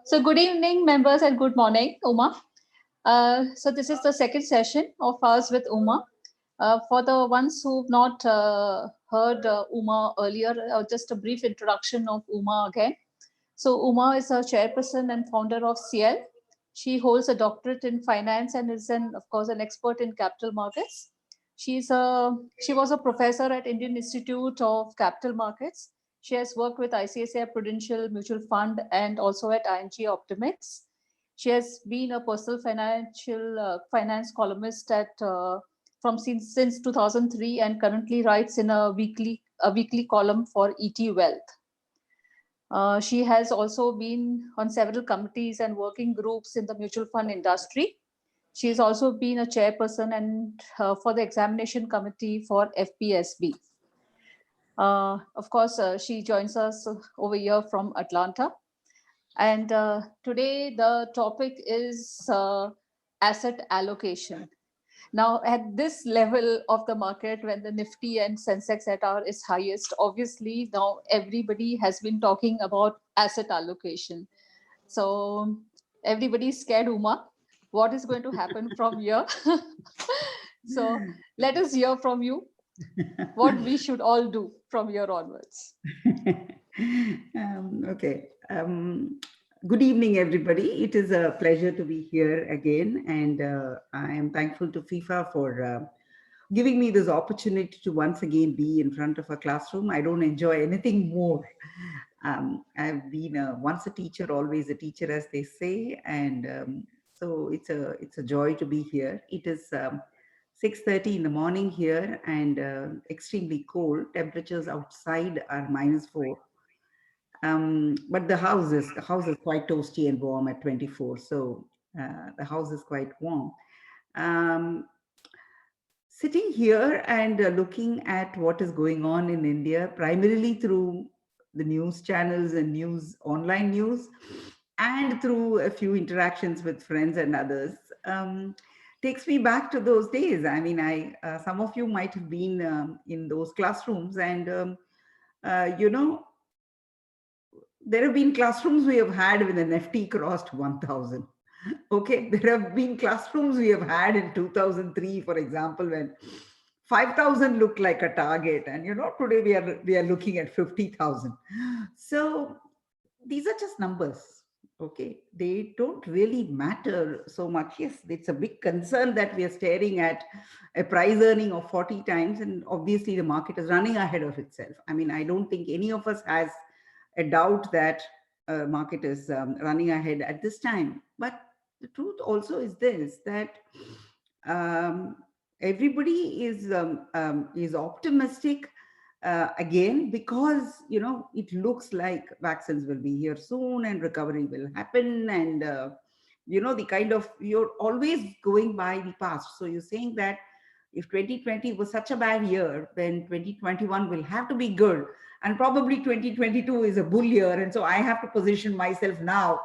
So good evening, members, and good morning, Uma. So this is the second session of ours with Uma. For the ones who've not heard Uma earlier, just a brief introduction of Uma again. So Uma is a chairperson and founder of CL. She holds a doctorate in finance and is, of course, an expert in capital markets. She was a professor at Indian Institute of Capital Markets. She has worked with ICICI Prudential Mutual Fund and also at ING Optimics. She has been a personal finance columnist at from since 2003 and currently writes in a weekly column for ET Wealth. She has also been on several committees and working groups in the mutual fund industry. She has also been a chairperson and for the examination committee for FPSB. Of course, she joins us over here from Atlanta. And today the topic is asset allocation. Now, at this level of the market, when the Nifty and Sensex at our is highest, obviously now everybody has been talking about asset allocation. So everybody's scared, Uma. What is going to happen from here? So let us hear from you what we should all do from here onwards. Okay. Good evening, everybody. It is a pleasure to be here again, and I am thankful to FIFA for giving me this opportunity to once again be in front of a classroom. I don't enjoy anything more. I've been once a teacher, always a teacher, as they say, and so it's a joy to be here. It is 6:30 in the morning here, and extremely cold. Temperatures outside are -4. But the house is quite toasty and warm at 24. So the house is quite warm. Um, Sitting here and looking at what is going on in India, primarily through the news channels and online news, and through a few interactions with friends and others, takes me back to those days. I mean, some of you might have been in those classrooms, and you know, there have been classrooms we have had when the Nifty crossed 1,000. Okay, there have been classrooms we have had in 2003, for example, when 5,000 looked like a target, and today we are looking at 50,000. So these are just numbers. Okay, they don't really matter so much. Yes, it's a big concern that we are staring at a price earning of 40 times, and obviously the market is running ahead of itself. I mean, I don't think any of us has a doubt that market is running ahead at this time. But the truth also is this, that um, everybody is optimistic again, because it looks like vaccines will be here soon and recovery will happen, and the kind of, you're always going by the past. So you're saying that if 2020 was such a bad year, then 2021 will have to be good, and probably 2022 is a bull year, and so I have to position myself now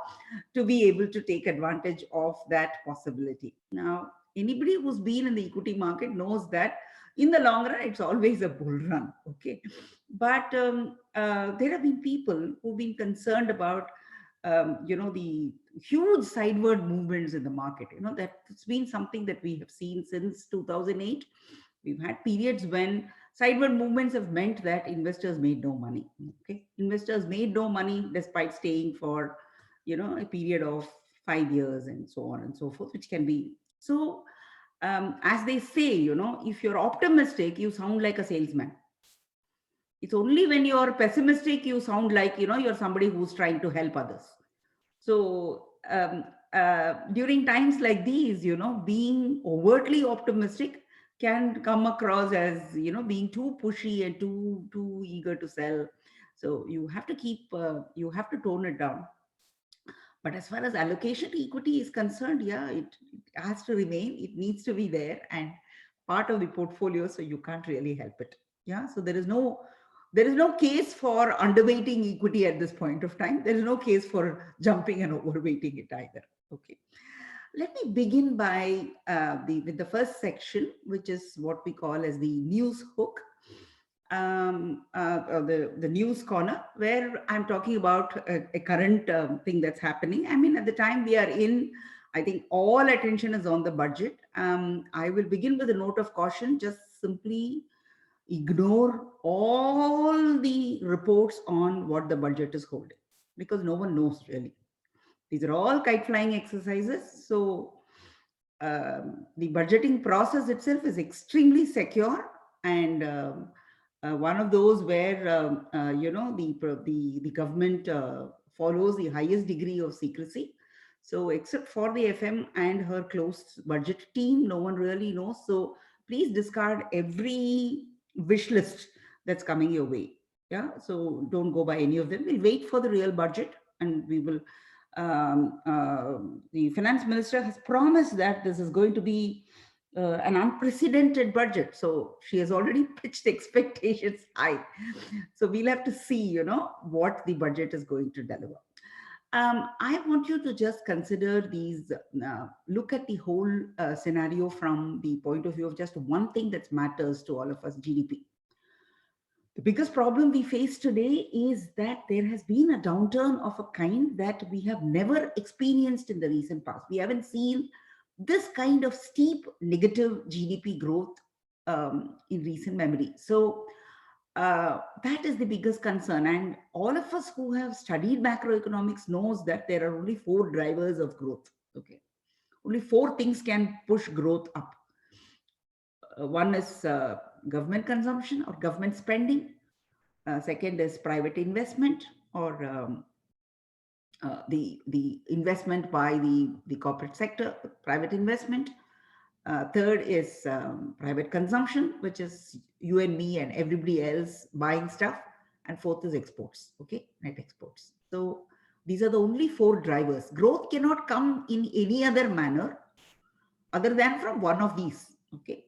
to be able to take advantage of that possibility. Now, anybody who's been in the equity market knows that in the long run it's always a bull run. Okay, but there have been people who've been concerned about the huge sideward movements in the market. That it's been something that we have seen since 2008. We've had periods when sideward movements have meant that investors made no money. Okay, investors made no money despite staying for a period of 5 years and so on and so forth, which can be so. As they say, if you're optimistic, you sound like a salesman. It's only when you're pessimistic you sound like you're somebody who's trying to help others. So during times like these, being overtly optimistic can come across as being too pushy and too eager to sell. So you have to you have to tone it down. But as far as allocation to equity is concerned, yeah, it has to remain. It needs to be there and part of the portfolio, so you can't really help it. Yeah, so there is no case for underweighting equity at this point of time. There is no case for jumping and overweighting it either. Okay. Let me begin by with the first section, which is what we call as the news hook. the news corner, where I'm talking about a current thing that's happening. I mean, at the time we are in, I think all attention is on the budget. I will begin with a note of caution. Just simply ignore all the reports on what the budget is holding, because no one knows really. These are all kite flying exercises. So the budgeting process itself is extremely secure, and one of those where the government follows the highest degree of secrecy. So except for the FM and her close budget team, no one really knows. So please discard every wish list that's coming your way. Yeah, so don't go by any of them. We'll wait for the real budget, and we will the finance minister has promised that this is going to be an unprecedented budget. So she has already pitched expectations high. So we'll have to see, what the budget is going to deliver. I want you to just consider these, look at the whole scenario from the point of view of just one thing that matters to all of us, GDP. The biggest problem we face today is that there has been a downturn of a kind that we have never experienced in the recent past. We haven't seen this kind of steep negative GDP growth in recent memory. So that is the biggest concern. And all of us who have studied macroeconomics knows that there are only four drivers of growth. Okay, only four things can push growth up. One is government consumption or government spending. Second is private investment, or the investment by the corporate sector, private investment. Third is private consumption, which is you and me and everybody else buying stuff. And fourth is exports, okay, net exports. So these are the only four drivers. Growth cannot come in any other manner other than from one of these, okay.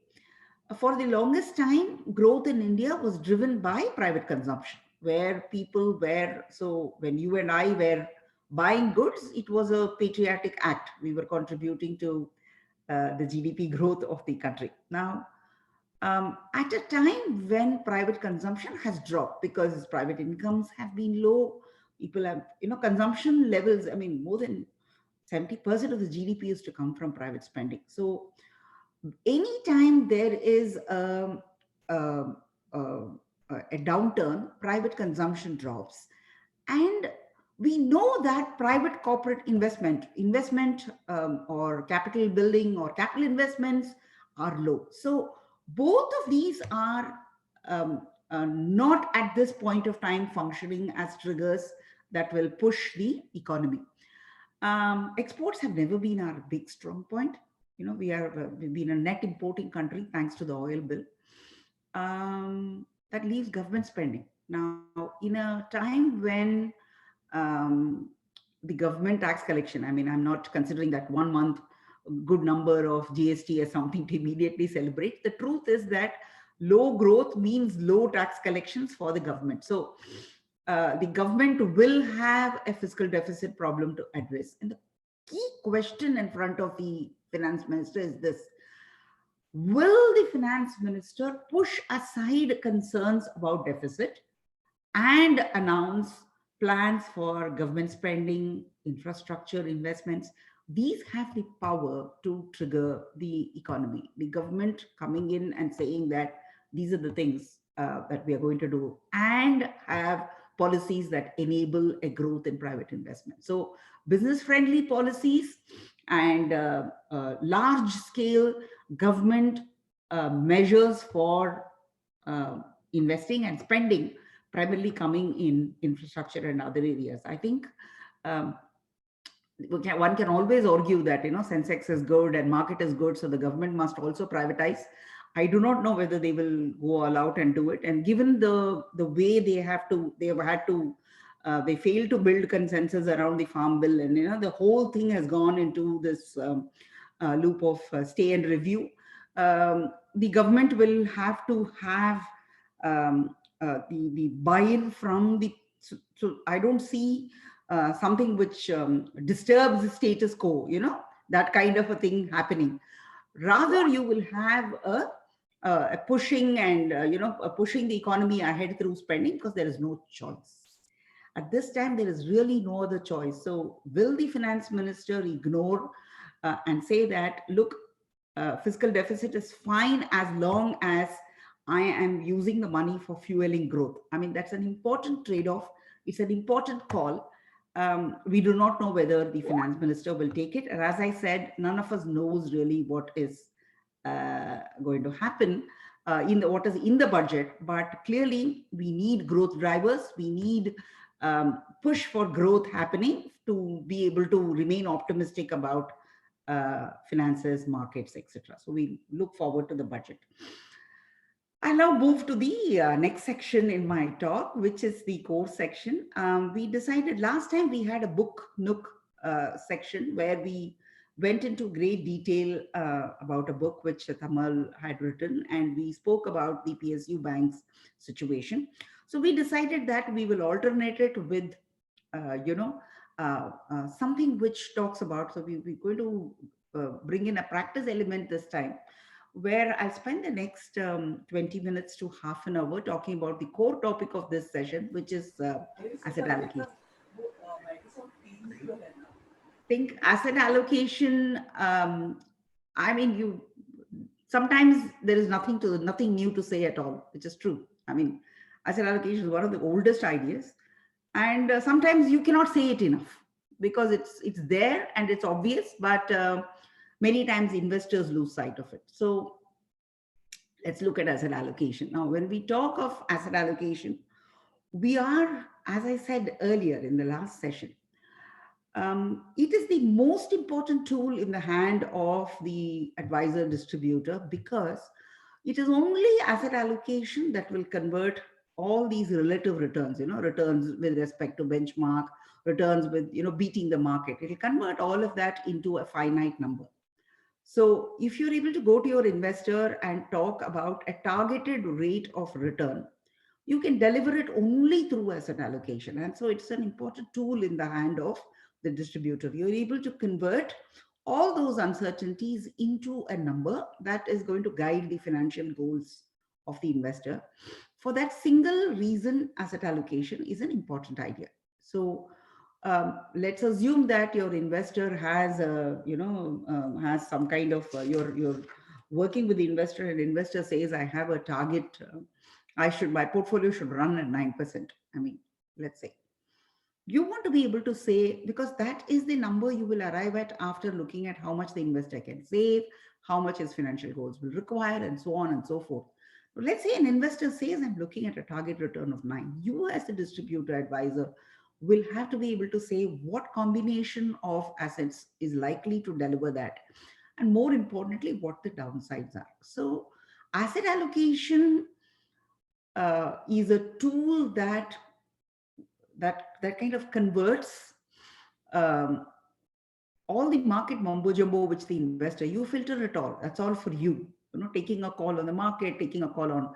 For the longest time, growth in India was driven by private consumption, where people were, so when you and I were buying goods, it was a patriotic act. We were contributing to the GDP growth of the country. Now, at a time when private consumption has dropped because private incomes have been low, people have, consumption levels, I mean, more than 70% of the GDP used to come from private spending. So anytime there is a downturn, private consumption drops. And we know that private corporate investment or capital building or capital investments are low. So both of these are not at this point of time functioning as triggers that will push the economy. Exports have never been our big strong point. We've been a net importing country thanks to the oil bill. That leaves government spending. Now, in a time when the government tax collection, I mean, I'm not considering that 1 month good number of GST as something to immediately celebrate. The truth is that low growth means low tax collections for the government. So the government will have a fiscal deficit problem to address. And the key question in front of the finance minister is this: will the finance minister push aside concerns about deficit and announce plans for government spending, infrastructure investments? These have the power to trigger the economy. The government coming in and saying that these are the things that we are going to do, and have policies that enable a growth in private investment. So business-friendly policies and large-scale government measures for investing and spending, primarily coming in infrastructure and other areas. I think one can always argue that, Sensex is good and market is good, so the government must also privatize. I do not know whether they will go all out and do it. And given the way they failed to build consensus around the farm bill, and the whole thing has gone into this loop of stay and review. The government will have to have the buy-in from the. So I don't see something which disturbs the status quo, that kind of a thing happening. Rather, you will have pushing and pushing the economy ahead through spending, because there is no choice. At this time, there is really no other choice. So will the finance minister ignore and say that, look, fiscal deficit is fine as long as I am using the money for fueling growth? I mean, that's an important trade-off. It's an important call. We do not know whether the finance minister will take it. And as I said, none of us knows really what is going to happen in the what is in the budget. But clearly, we need growth drivers. We need push for growth happening to be able to remain optimistic about finances, markets, etc. So we look forward to the budget. I'll now move to the next section in my talk, which is the core section. We decided last time we had a book nook section where we went into great detail about a book which Tamal had written, and we spoke about the PSU bank's situation. So we decided that we will alternate it with, something which talks about, so we're going to bring in a practice element this time, where I'll spend the next 20 minutes to half an hour talking about the core topic of this session, which is asset allocation. Think asset allocation, I mean, sometimes there is nothing new to say at all, which is true. I mean, asset allocation is one of the oldest ideas, and sometimes you cannot say it enough because it's there and it's obvious, but many times investors lose sight of it. So let's look at asset allocation. Now, when we talk of asset allocation, we are, as I said earlier in the last session, it is the most important tool in the hand of the advisor distributor, because it is only asset allocation that will convert all these relative returns, returns with respect to benchmark, returns with, beating the market. It will convert all of that into a finite number. So if you're able to go to your investor and talk about a targeted rate of return, you can deliver it only through asset allocation. And so it's an important tool in the hand of the distributor. You're able to convert all those uncertainties into a number that is going to guide the financial goals of the investor. For that single reason, asset allocation is an important idea. So let's assume that your investor has has some kind of you're working with the investor, and investor says, I have a target, my portfolio should run at 9%. I mean, let's say you want to be able to say, because that is the number you will arrive at after looking at how much the investor can save, how much his financial goals will require, and so on and so forth. But let's say an investor says, I'm looking at a target return of 9. You as a distributor advisor will have to be able to say what combination of assets is likely to deliver that, and more importantly, what the downsides are. So asset allocation is a tool that kind of converts all the market mumbo jumbo which the investor, you filter it all. That's all for you. Taking a call on the market, taking a call on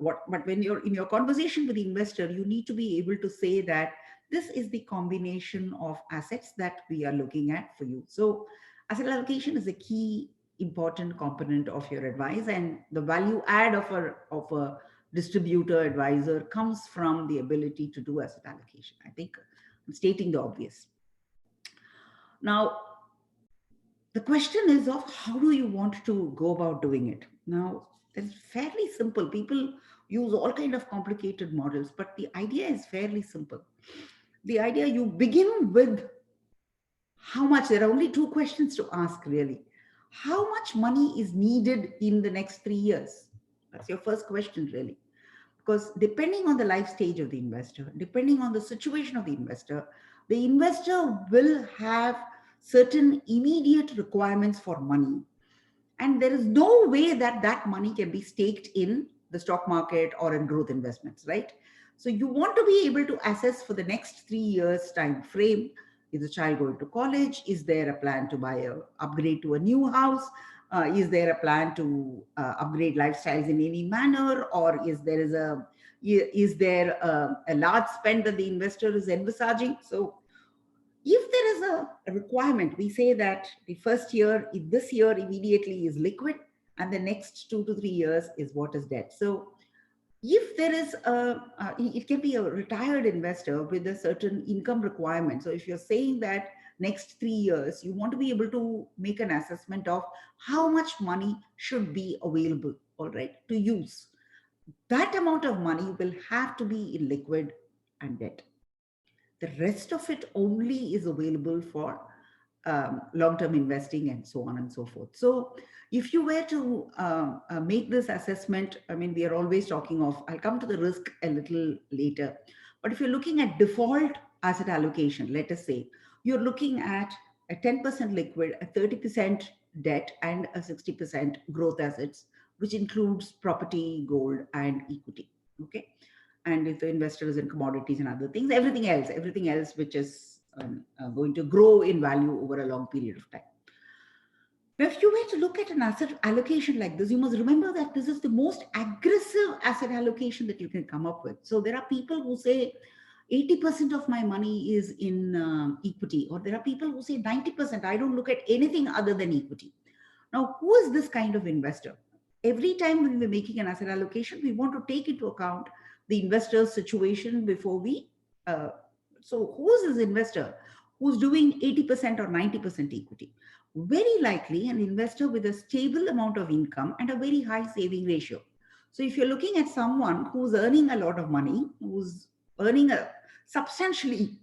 but when you're in your conversation with the investor, you need to be able to say that this is the combination of assets that we are looking at for you. So asset allocation is a key important component of your advice, and the value add of a distributor advisor comes from the ability to do asset allocation. I think I'm stating the obvious. Now, the question is of how do you want to go about doing it? Now, it's fairly simple. People use all kind of complicated models, but the idea is fairly simple. The idea, you begin with how much. There are only two questions to ask, really. How much money is needed in the next 3 years? That's your first question, really. Because depending on the life stage of the investor, depending on the situation of the investor will have certain immediate requirements for money. And there is no way that that money can be staked in the stock market or in growth investments, right? So you want to be able to assess for the next 3 years time frame. Is the child going to college? Is there a plan to upgrade to a new house? Is there a plan to upgrade lifestyles in any manner? Or is there a large spend that the investor is envisaging? So if there is a requirement, we say that the first year, if this year immediately is liquid, and the next 2 to 3 years is what is debt. So if there is it can be a retired investor with a certain income requirement. So if you're saying that next 3 years, you want to be able to make an assessment of how much money should be available, all right, to use. That amount of money will have to be in liquid and debt. The rest of it only is available for long-term investing and so on and so forth. So if you were to make this assessment, I mean, we are always talking of, I'll come to the risk a little later, but if you're looking at default asset allocation, let us say, you're looking at a 10% liquid, a 30% debt, and a 60% growth assets, which includes property, gold, and equity. Okay. And if the investor is in commodities and other things, everything else which is going to grow in value over a long period of time. Now, if you were to look at an asset allocation like this, you must remember that this is the most aggressive asset allocation that you can come up with. So there are people who say 80% of my money is in equity, or there are people who say 90%, I don't look at anything other than equity. Now, who is this kind of investor? Every time when we're making an asset allocation, we want to take into account the investor's situation before we. So, who's this investor who's doing 80% or 90% equity? Very likely an investor with a stable amount of income and a very high saving ratio. So, if you're looking at someone who's earning a lot of money, who's earning a substantially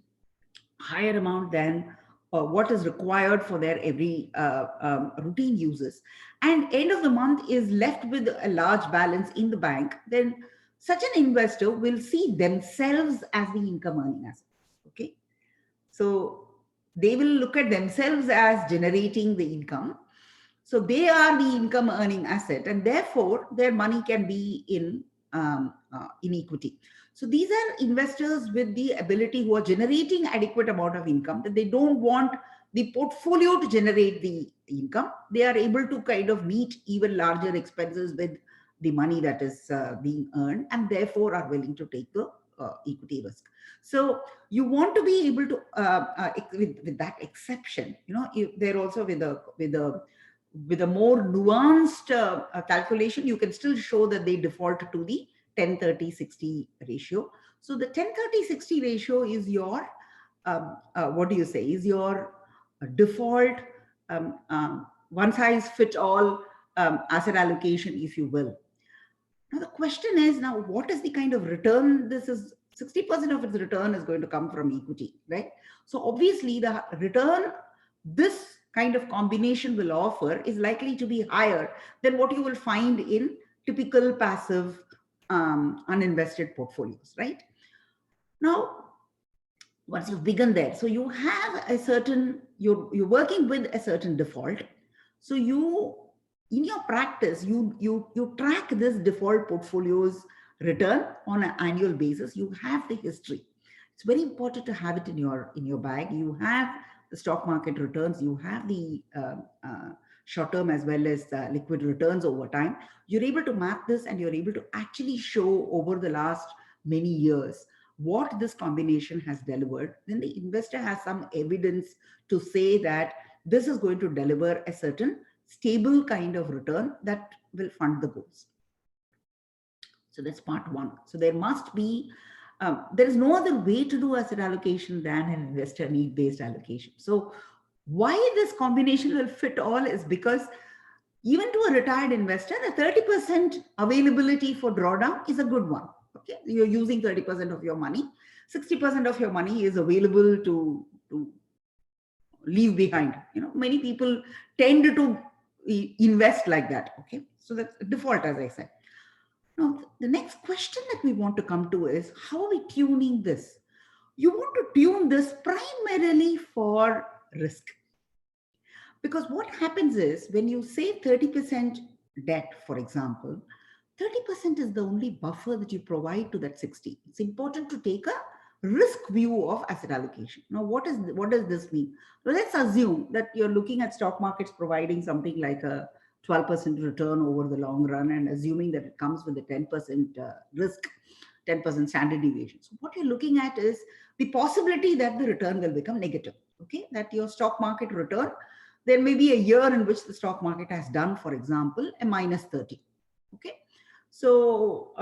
higher amount than what is required for their every routine uses, and end of the month is left with a large balance in the bank, then such an investor will see themselves as the income earning asset. Okay. So they will look at themselves as generating the income. So they are the income earning asset, and therefore their money can be in equity. So these are investors with the ability, who are generating adequate amount of income, that they don't want the portfolio to generate the income. They are able to kind of meet even larger expenses with the money that is being earned, and therefore are willing to take the equity risk. So you want to be able to, with that exception, they're also with a more nuanced calculation, you can still show that they default to the 10-30-60 ratio. So the 10-30-60 ratio is your, what do you say, is your default one size fit all asset allocation, if you will. Now the question is, now what is the kind of return? This is 60% of its return is going to come from equity, right? So obviously the return this kind of combination will offer is likely to be higher than what you will find in typical passive uninvested portfolios, right? Now, once you've begun there, so you have a certain, you're working with a certain default. So you, in your practice, you track this default portfolio's return on an annual basis. You have the history. It's very important to have it in your bag. You have the stock market returns, you have the short-term as well as liquid returns over time. You're able to map this, and you're able to actually show over the last many years what this combination has delivered. Then the investor has some evidence to say that this is going to deliver a certain stable kind of return that will fund the goals. So that's part one. So there must be, there is no other way to do asset allocation than an investor need-based allocation. So why this combination will fit all is because even to a retired investor, a 30% availability for drawdown is a good one. Okay, you're using 30% of your money. 60% of your money is available to leave behind. Many people tend to invest like that. Okay, so that's default, as I said. Now, the next question that we want to come to is, how are we tuning this? You want to tune this primarily for risk. Because what happens is, when you say 30% debt, for example, 30% is the only buffer that you provide to that 60. It's important to take a risk view of asset allocation. Now, what does this mean? Well, let's assume that you're looking at stock markets providing something like a 12% return over the long run, and assuming that it comes with a 10% risk, 10% standard deviation. So what you're looking at is the possibility that the return will become negative. Okay, that your stock market return There may be a year in which the stock market has done, for example, a minus 30. Okay. So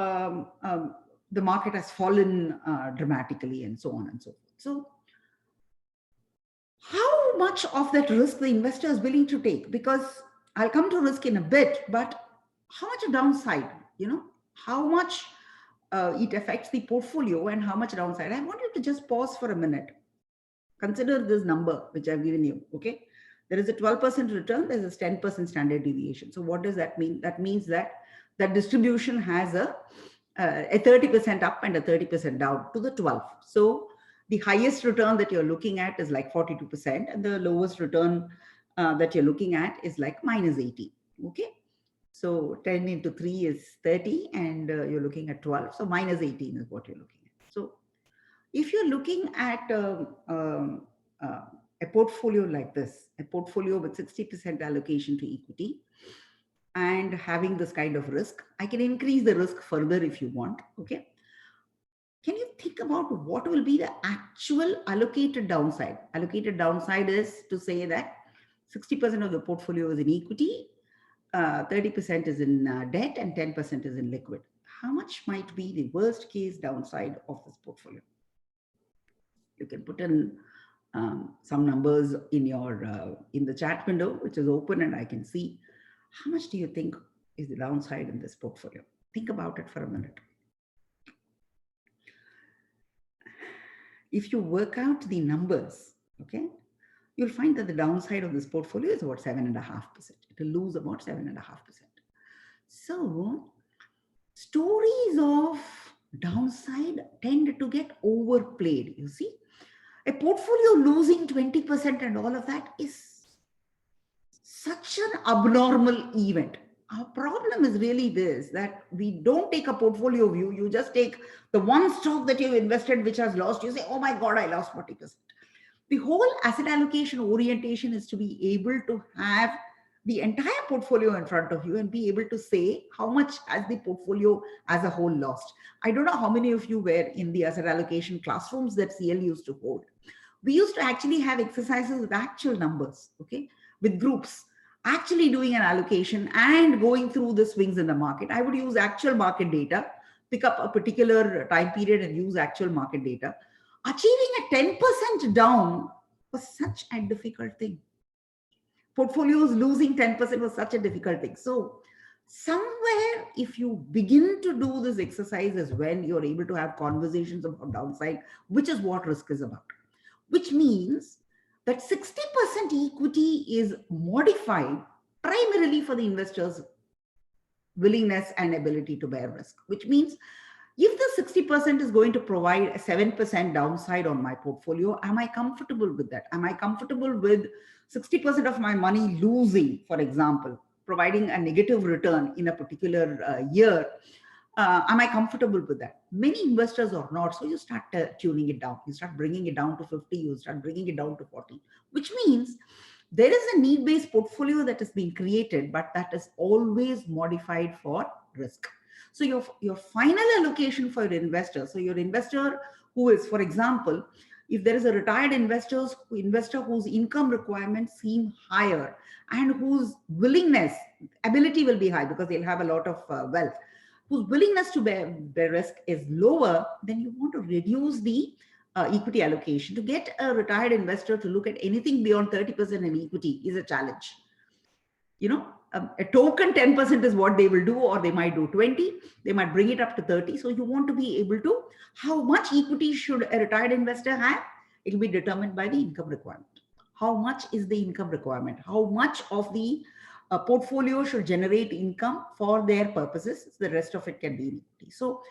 the market has fallen dramatically and so on and so forth. So how much of that risk the investor is willing to take? Because I'll come to risk in a bit, but how much a downside, how much it affects the portfolio and how much downside. I want you to just pause for a minute. Consider this number, which I've given you, okay? There is a 12% return, there's a 10% standard deviation. So what does that mean? That means that that distribution has a 30% up and a 30% down to the 12. So the highest return that you're looking at is like 42%, and the lowest return that you're looking at is like minus 80, okay? So 10 into 3 is 30, and you're looking at 12. So minus 18 is what you're looking at. So if you're looking at a portfolio like this, a portfolio with 60% allocation to equity and having this kind of risk, I can increase the risk further if you want, okay? Can you think about what will be the actual allocated downside? Allocated downside is to say that 60% of the portfolio is in equity, 30% is in debt, and 10% is in liquid. How much might be the worst case downside of this portfolio? You can put in some numbers in your in the chat window, which is open, and I can see how much do you think is the downside in this portfolio. Think about it for a minute. If you work out the numbers, okay, you'll find that the downside of this portfolio is about 7.5%. It will lose about 7.5%. So stories of downside tend to get overplayed, you see. A portfolio losing 20% and all of that is such an abnormal event. Our problem is really this, that we don't take a portfolio view. You just take the one stock that you've invested which has lost. You say, oh my God, I lost 40%. The whole asset allocation orientation is to be able to have the entire portfolio in front of you and be able to say how much has the portfolio as a whole lost. I don't know how many of you were in the asset allocation classrooms that CL used to hold. We used to actually have exercises with actual numbers, okay, with groups, actually doing an allocation and going through the swings in the market. I would use actual market data, pick up a particular time period and use actual market data. Achieving a 10% down was such a difficult thing. Portfolios losing 10% was such a difficult thing. So somewhere, if you begin to do this exercise is when you're able to have conversations about downside, which is what risk is about, which means that 60% equity is modified primarily for the investor's willingness and ability to bear risk, which means if the 60% is going to provide a 7% downside on my portfolio, am I comfortable with that? Am I comfortable with 60% of my money losing, for example, providing a negative return in a particular year? Am I comfortable with that? Many investors are not. So you start tuning it down. You start bringing it down to 50. You start bringing it down to 40, which means there is a need-based portfolio that is being created, but that is always modified for risk. So your final allocation for your investor, so your investor who is, for example, if there is a retired investor whose income requirements seem higher and whose willingness, ability will be high because they'll have a lot of wealth, whose willingness to bear risk is lower, then you want to reduce the equity allocation. To get a retired investor to look at anything beyond 30% in equity is a challenge. A token 10% is what they will do, or they might do 20, they might bring it up to 30. So you want to be able to, how much equity should a retired investor have? It will be determined by the income requirement. How much is the income requirement? How much of the portfolio should generate income for their purposes? The rest of it can be in equity. So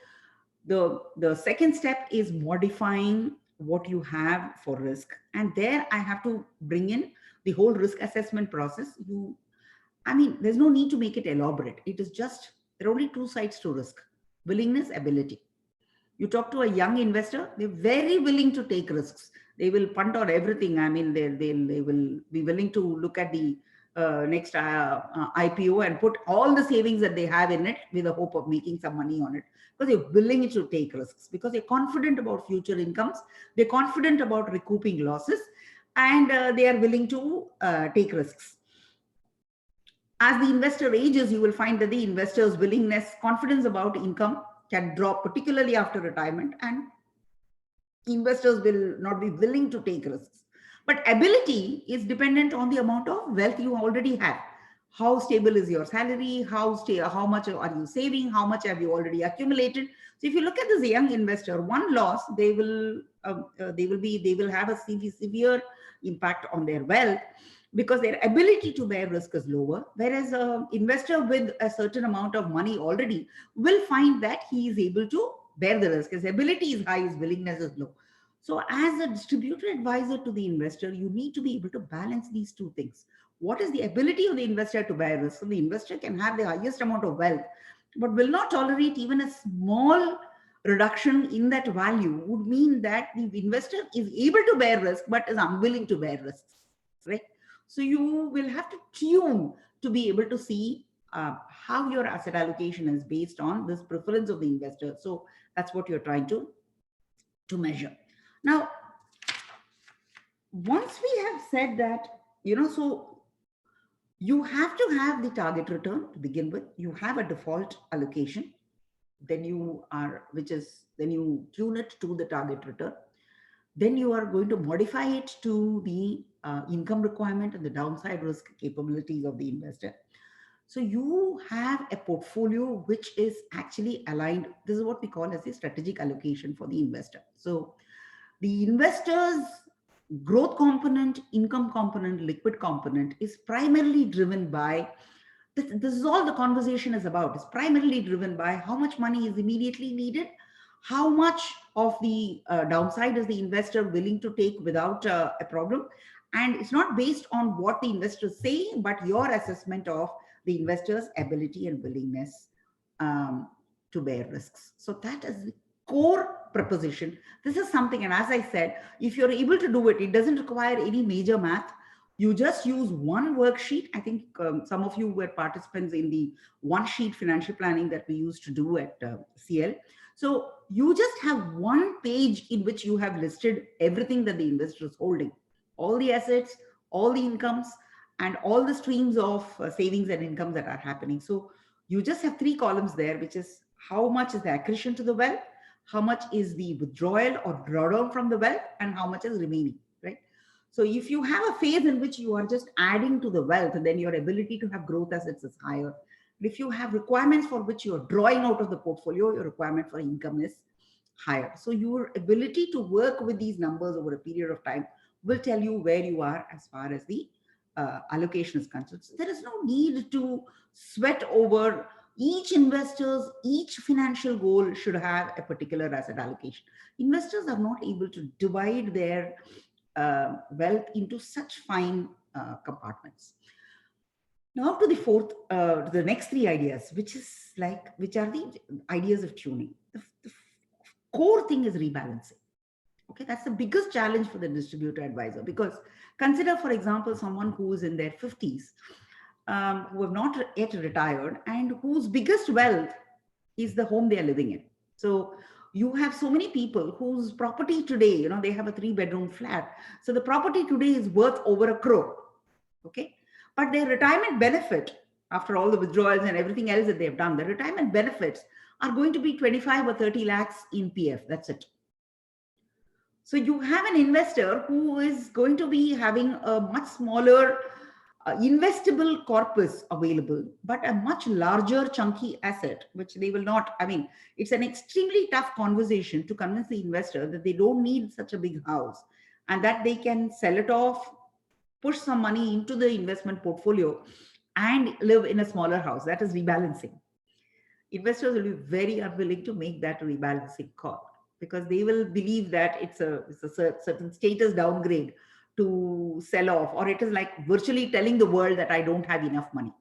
the second step is modifying what you have for risk. And there I have to bring in the whole risk assessment process. There's no need to make it elaborate. It is just, there are only two sides to risk: willingness, ability. You talk to a young investor, they're very willing to take risks. They will punt on everything. They will be willing to look at the next IPO and put all the savings that they have in it with the hope of making some money on it, because they're willing to take risks, because they're confident about future incomes. They're confident about recouping losses. and they are willing to take risks. As the investor ages, you will find that the investor's willingness, confidence about income can drop, particularly after retirement, and investors will not be willing to take risks. But ability is dependent on the amount of wealth you already have. How stable is your salary? How much are you saving? How much have you already accumulated? So if you look at this young investor, one loss, they will have a severe impact on their wealth, because their ability to bear risk is lower. Whereas an investor with a certain amount of money already will find that he is able to bear the risk. His ability is high, his willingness is low. So, as a distributor advisor to the investor, you need to be able to balance these two things. What is the ability of the investor to bear risk? So, the investor can have the highest amount of wealth, but will not tolerate even a small reduction in that value, would mean that the investor is able to bear risk but is unwilling to bear risks, right? So, you will have to tune to be able to see how your asset allocation is based on this preference of the investor. So, that's what you're trying to measure. Now, once we have said that, so you have to have the target return to begin with. You have a default allocation, then you tune it to the target return. Then you are going to modify it to the income requirement and the downside risk capabilities of the investor. So you have a portfolio which is actually aligned. This is what we call as a strategic allocation for the investor. So the investor's growth component, income component, liquid component is primarily driven by this is all the conversation is about. It's primarily driven by how much money is immediately needed, how much of the downside is the investor willing to take without a problem. And it's not based on what the investors say, but your assessment of the investor's ability and willingness to bear risks. So that is the core proposition. This is something, and as I said, if you're able to do it, it doesn't require any major math. You just use one worksheet. I think some of you were participants in the one sheet financial planning that we used to do at CL. So you just have one page in which you have listed everything that the investor is holding, all the assets, all the incomes, and all the streams of savings and incomes that are happening. So you just have three columns there, which is how much is the accretion to the wealth, how much is the withdrawal or drawdown from the wealth, and how much is remaining, right? So if you have a phase in which you are just adding to the wealth, then your ability to have growth assets is higher. But if you have requirements for which you are drawing out of the portfolio, your requirement for income is higher. So your ability to work with these numbers over a period of time will tell you where you are as far as the allocation is concerned. So there is no need to sweat over each financial goal should have a particular asset allocation. Investors are not able to divide their wealth into such fine compartments. Now to the next three ideas, which are the ideas of tuning. The core thing is rebalancing. Okay, that's the biggest challenge for the distributor advisor, because consider, for example, someone who is in their 50s, who have not yet retired, and whose biggest wealth is the home they are living in. So you have so many people whose property today, they have a 3-bedroom flat. So the property today is worth over 1 crore. Okay. But their retirement benefit, after all the withdrawals and everything else that they've done, the retirement benefits are going to be 25 or 30 lakhs in PF. That's it. So you have an investor who is going to be having a much smaller investable corpus available, but a much larger chunky asset, which they will not, it's an extremely tough conversation to convince the investor that they don't need such a big house and that they can sell it off, push some money into the investment portfolio and live in a smaller house. That is rebalancing. Investors will be very unwilling to make that rebalancing call, because they will believe that it's a certain status downgrade to sell off, or it is like virtually telling the world that I don't have enough money.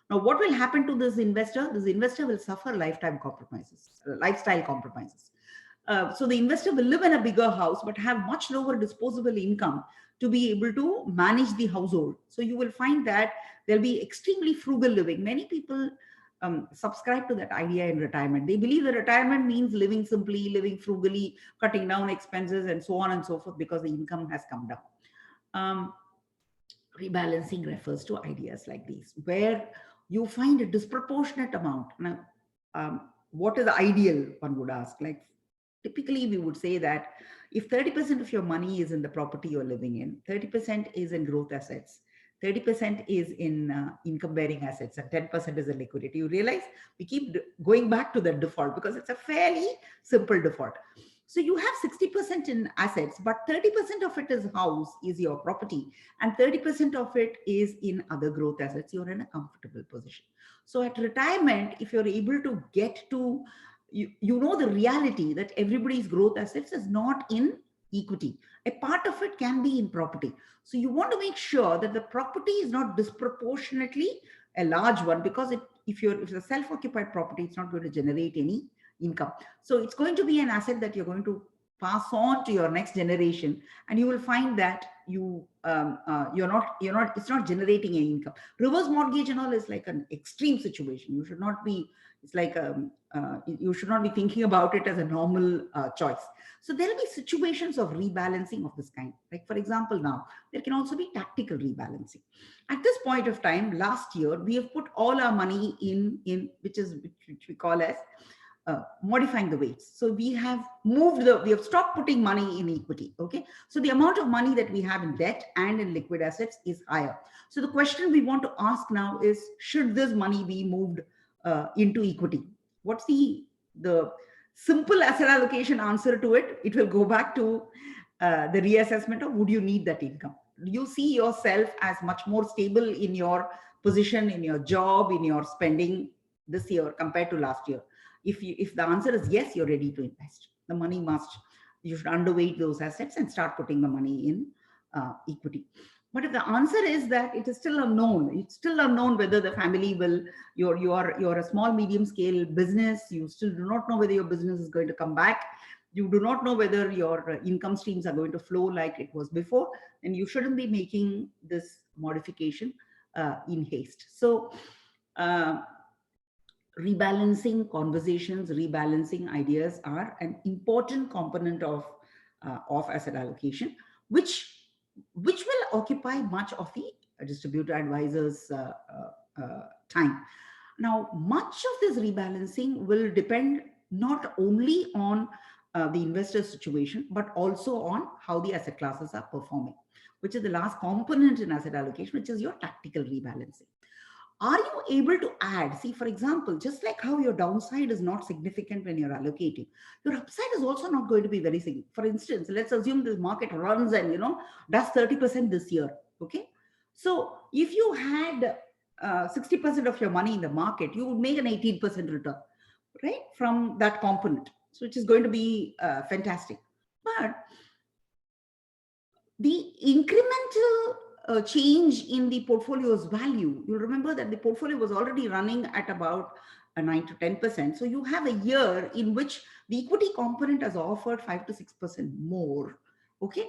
Now, what will happen to this investor? This investor will suffer lifestyle compromises. So the investor will live in a bigger house, but have much lower disposable income to be able to manage the household. So you will find that there'll be extremely frugal living. Many people subscribe to that idea in retirement. They believe that retirement means living simply, living frugally, cutting down expenses, and so on and so forth, because the income has come down. Um, Rebalancing refers to ideas like these, where you find a disproportionate amount. Now, what is the ideal, one would ask? Like, typically, we would say that if 30% of your money is in the property you're living in, 30% is in growth assets, 30% is in income bearing assets, and 10% is in liquidity. You realize we keep going back to the default because it's a fairly simple default. So you have 60% in assets, but 30% of it is house, is your property, and 30% of it is in other growth assets. You're in a comfortable position. So at retirement, if you're able to get to, you know the reality that everybody's growth assets is not in equity. A part of it can be in property. So you want to make sure that the property is not disproportionately a large one, because if it's a self-occupied property, it's not going to generate any income. So it's going to be an asset that you're going to pass on to your next generation, and you will find that you're not it's not generating any income. Reverse mortgage and all is like an extreme situation. You should not be, it's like you should not be thinking about it as a normal choice. So there will be situations of rebalancing of this kind. Like, for example, now there can also be tactical rebalancing. At this point of time, last year we have put all our money in which we call as modifying the weights. So we have we have stopped putting money in equity. Okay. So the amount of money that we have in debt and in liquid assets is higher. So the question we want to ask now is, should this money be moved into equity? What's the simple asset allocation answer to it? It will go back to the reassessment of, would you need that income? Do you see yourself as much more stable in your position, in your job, in your spending this year compared to last year? If the answer is yes, you're ready to invest. The money you should underweight those assets and start putting the money in equity. But if the answer is that it is still unknown, it's still unknown whether the family will, you're a small, medium scale business, you still do not know whether your business is going to come back, you do not know whether your income streams are going to flow like it was before, then you shouldn't be making this modification in haste. So rebalancing conversations, rebalancing ideas are an important component of asset allocation, which will occupy much of the distributor advisors' time. Now, much of this rebalancing will depend not only on the investor situation, but also on how the asset classes are performing, which is the last component in asset allocation, which is your tactical rebalancing. Are you able to add? See, for example, just like how your downside is not significant when you're allocating, your upside is also not going to be very significant. For instance, let's assume this market runs and does 30% this year. Okay, so if you had 60% of your money in the market, you would make an 18% return, right, from that component. So which is going to be fantastic. But the incremental change in the portfolio's value, you'll remember that the portfolio was already running at about 9 to 10%. So you have a year in which the equity component has offered 5 to 6% more, okay,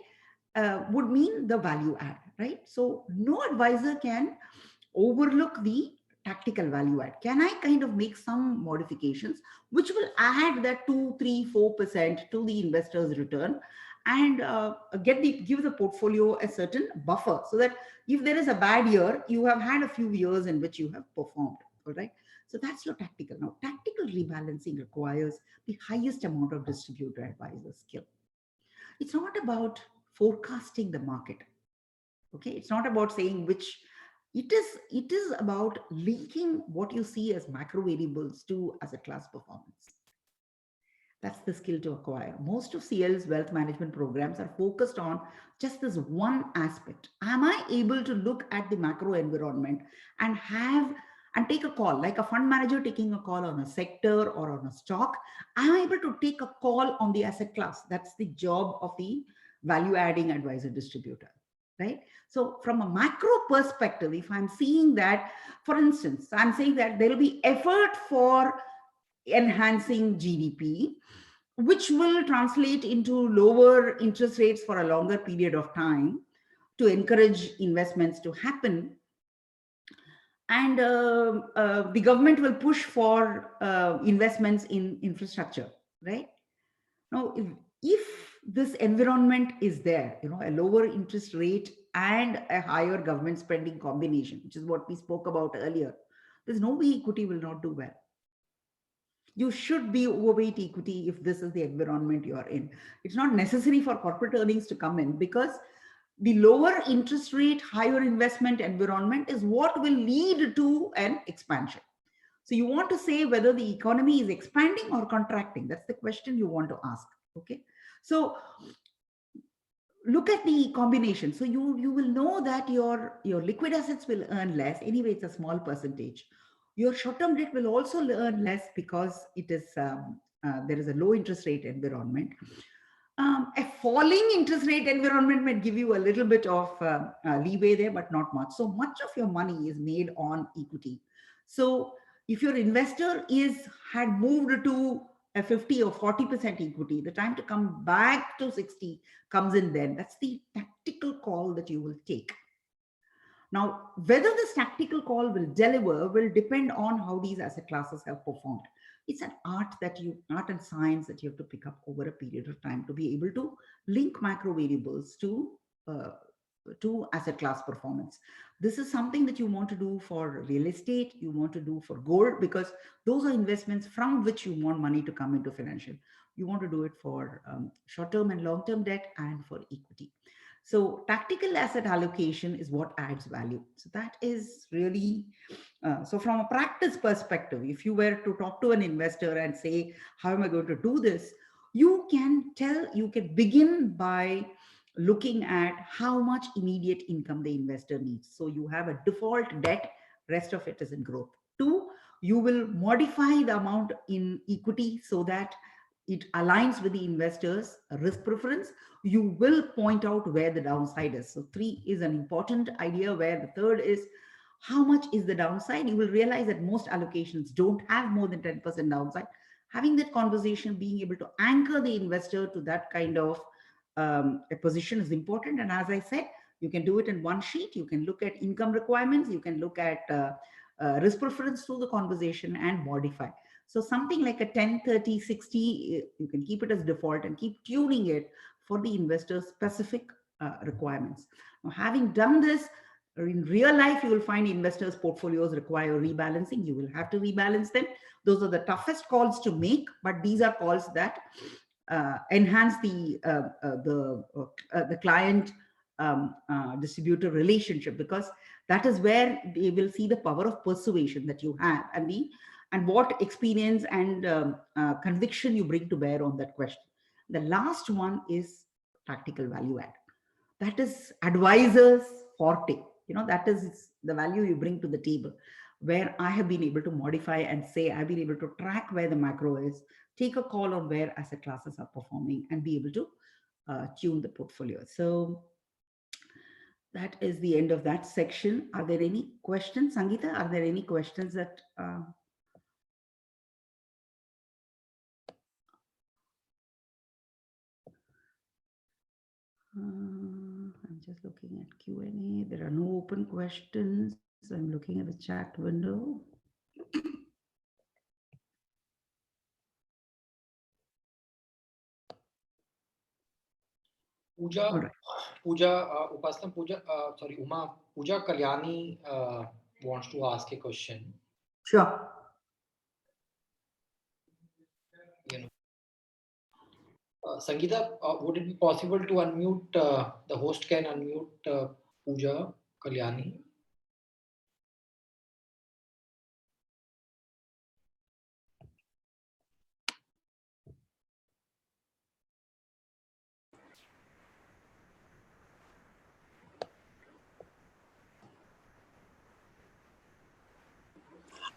would mean the value add, right? So no advisor can overlook the tactical value add. Can I kind of make some modifications which will add that 2, 3, 4% to the investor's return, and give the portfolio a certain buffer, so that if there is a bad year, you have had a few years in which you have performed, all right? So that's your tactical. Now, tactical rebalancing requires the highest amount of distributor advisor skill. It's not about forecasting the market, okay? It's not about saying which, it is about linking what you see as macro variables to asset class performance. That's the skill to acquire. Most of CL's wealth management programs are focused on just this one aspect. Am I able to look at the macro environment and take a call, like a fund manager taking a call on a sector or on a stock? Am I able to take a call on the asset class? That's the job of the value adding advisor distributor, right? So from a macro perspective, if I'm seeing that, for instance, I'm saying that there will be effort for enhancing GDP, which will translate into lower interest rates for a longer period of time to encourage investments to happen. And the government will push for investments in infrastructure, right? Now, if this environment is there, a lower interest rate and a higher government spending combination, which is what we spoke about earlier, there's no way equity will not do well. You should be overweight equity if this is the environment you are in. It's not necessary for corporate earnings to come in, because the lower interest rate, higher investment environment is what will lead to an expansion. So you want to say whether the economy is expanding or contracting. That's the question you want to ask. Okay. So look at the combination. So you will know that your liquid assets will earn less. Anyway, it's a small percentage. Your short-term debt will also earn less because it is there is a low interest rate environment. A falling interest rate environment might give you a little bit of leeway there, but not much. So much of your money is made on equity. So if your investor had moved to a 50 or 40% equity, the time to come back to 60 comes in then. That's the tactical call that you will take. Now, whether this tactical call will deliver will depend on how these asset classes have performed. It's an art and science that you have to pick up over a period of time to be able to link macro variables to asset class performance. This is something that you want to do for real estate, you want to do for gold, because those are investments from which you want money to come into financial. You want to do it for short-term and long-term debt and for equity. So tactical asset allocation is what adds value. So that is really, so from a practice perspective, if you were to talk to an investor and say, how am I going to do this? You can begin by looking at how much immediate income the investor needs. So you have a default debt, rest of it is in growth. 2, you will modify the amount in equity so that it aligns with the investor's risk preference. You will point out where the downside is. So 3 is an important idea, where the third is how much is the downside. You will realize that most allocations don't have more than 10% downside. Having that conversation, being able to anchor the investor to that kind of a position is important. And as I said, you can do it in one sheet. You can look at income requirements. You can look at risk preference through the conversation and modify. So something like a 10, 30, 60, you can keep it as default and keep tuning it for the investor's specific requirements. Now, having done this, in real life, you will find investors' portfolios require rebalancing. You will have to rebalance them. Those are the toughest calls to make, but these are calls that enhance the client distributor relationship, because that is where they will see the power of persuasion that you have and what experience and conviction you bring to bear on that question. The last one is tactical value add. That is advisors forte. That is the value you bring to the table, where I have been able to modify and say, I've been able to track where the macro is, take a call on where asset classes are performing, and be able to tune the portfolio. So that is the end of that section. Are there any questions? Sangeeta, are there any questions that... I'm just looking at Q&A. There are no open questions. I'm looking at the chat window. Uma Kalyani wants to ask a question. Sure. Sangeeta, would it be possible to unmute, the host can unmute Pooja Kalyani?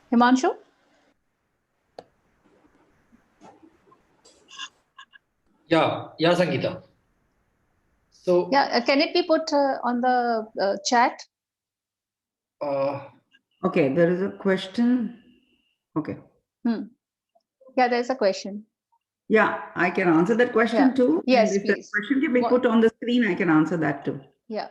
Himanshu? Yeah, Sangeeta. So yeah, can it be put on the chat? Okay, there is a question. Okay. Yeah, there's a question. Yeah, I can answer that question too. Yes, and if please. the question can be put on the screen, I can answer that too. Yeah.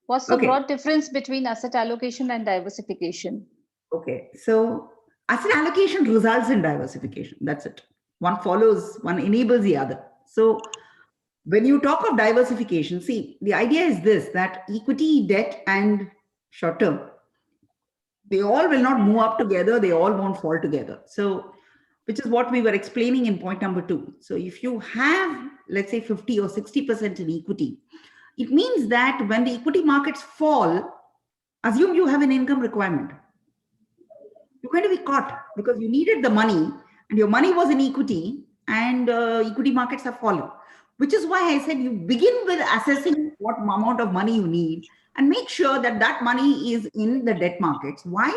What's the broad difference between asset allocation and diversification? Okay, so asset allocation results in diversification. That's it. One enables the other. So When you talk of diversification, see, the idea is this, that equity, debt, and short term, they all will not move up together. They all won't fall together. So, which is what we were explaining in point number 2. So if you have, let's say 50 or 60% in equity, it means that when the equity markets fall, assume you have an income requirement. You're going to be caught because you needed the money and your money was in equity and equity markets have fallen, which is why I said you begin with assessing what amount of money you need and make sure that that money is in the debt markets. Why?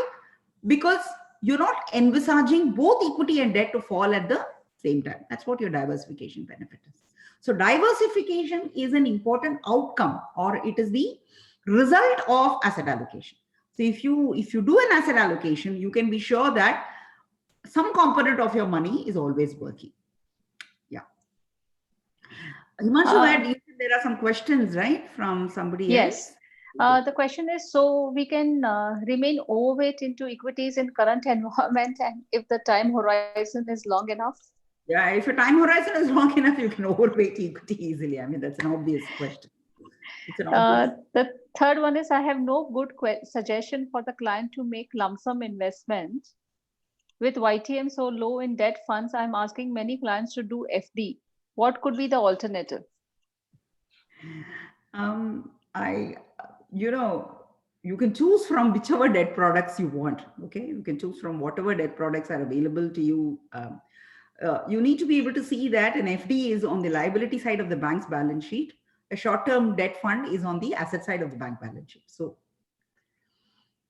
Because you're not envisaging both equity and debt to fall at the same time. That's what your diversification benefit is. So diversification is an important outcome, or it is the result of asset allocation. So if you do an asset allocation, you can be sure that some component of your money is always working. Yeah. Himanshu, there are some questions, right, from somebody else? Yes. The question is, so we can remain overweight into equities in current environment, and if the time horizon is long enough? Yeah, if your time horizon is long enough, you can overweight equity easily. I mean, that's an obvious question. It's an obvious. The third one is, I have no good suggestion for the client to make lump sum investment. With YTM so low in debt funds, I'm asking many clients to do FD. What could be the alternative? You can choose from whichever debt products you want. Okay, you can choose from whatever debt products are available to you. You need to be able to see that an FD is on the liability side of the bank's balance sheet. A short-term debt fund is on the asset side of the bank balance sheet. So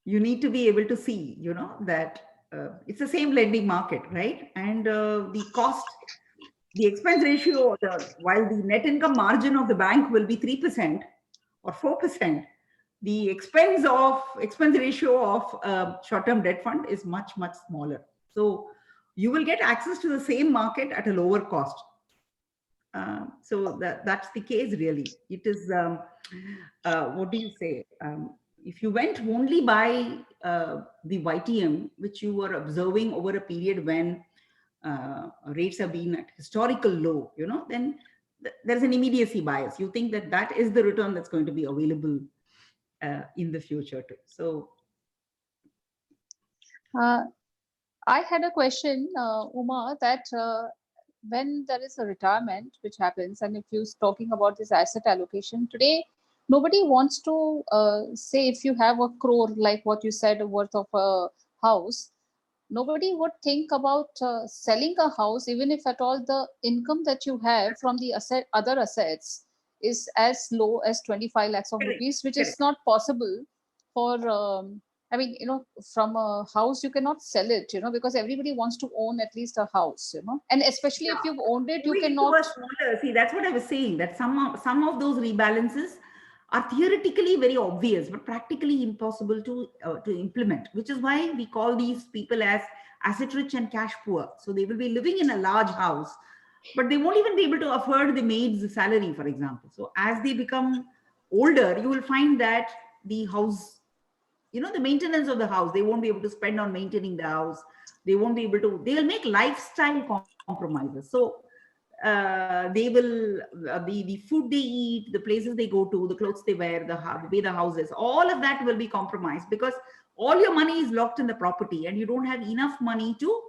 you need to be able to see, that it's the same lending market, right? And the cost, the expense ratio, while the net income margin of the bank will be 3% or 4%, the expense ratio of short-term debt fund is much, much smaller. So you will get access to the same market at a lower cost. So that's the case, really. It is, what do you say? If you went only by the YTM, which you were observing over a period when rates have been at historical low, then there's an immediacy bias. You think that that is the return that's going to be available in the future too. So I had a question, Uma, that when there is a retirement which happens, and if you're talking about this asset allocation today, nobody wants to say if you have a crore, like what you said, worth of a house, nobody would think about selling a house, even if at all the income that you have from the other assets is as low as 25 lakhs of rupees, which is not possible for, I mean, from a house, you cannot sell it, because everybody wants to own at least a house, and especially if you've owned it, you cannot. See, that's what I was saying, that some of those rebalances are theoretically very obvious, but practically impossible to implement, which is why we call these people as asset rich and cash poor. So they will be living in a large house, but they won't even be able to afford the maid's salary, for example. So as they become older, you will find that the house, the maintenance of the house, they won't be able to spend on maintaining the house. They won't be able to, they'll make lifestyle compromises. So they will, the food they eat, the places they go to, the clothes they wear, the way the house is, all of that will be compromised because all your money is locked in the property and you don't have enough money to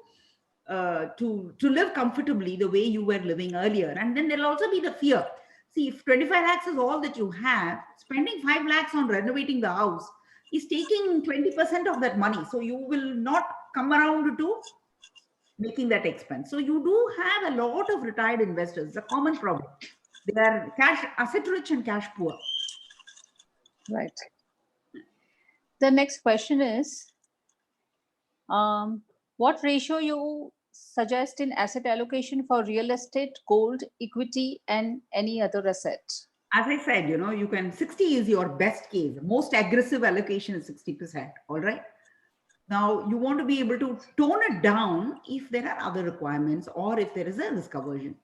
live comfortably the way you were living earlier. And then there'll also be the fear. See, if 25 lakhs is all that you have, spending 5 lakhs on renovating the house is taking 20% of that money. So you will not come around to making that expense. So you do have a lot of retired investors. It's a common problem. They are asset rich and cash poor. Right. The next question is, what ratio you suggest in asset allocation for real estate, gold, equity, and any other asset? As I said, you can, 60 is your best case. Most aggressive allocation is 60%. All right. Now, you want to be able to tone it down if there are other requirements or if there is a risk aversion.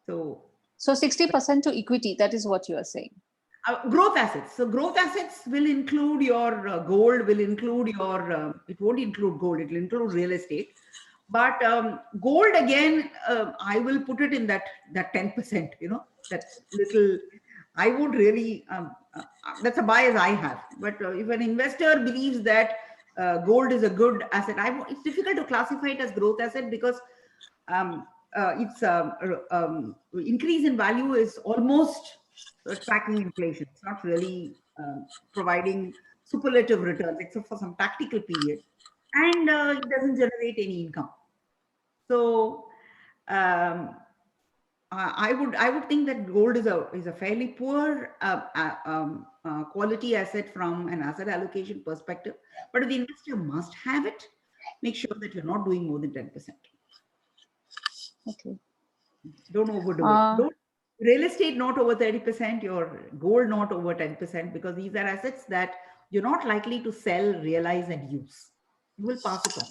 So 60% to equity, that is what you are saying. Growth assets. So growth assets will include your gold, will include your, it won't include gold, it will include real estate. But gold again, I will put it in that 10%. That's little. I would really. That's a bias I have. But if an investor believes that gold is a good asset, it's difficult to classify it as growth asset because its increase in value is almost tracking inflation. It's not really providing superlative returns except for some tactical period, and it doesn't generate any income. So I would think that gold is a fairly poor quality asset from an asset allocation perspective. But if the investor must have it, make sure that you're not doing more than 10%. Okay. Don't overdo it. Don't real estate not over 30%, your gold not over 10%, because these are assets that you're not likely to sell, realize, and use. You will pass it on.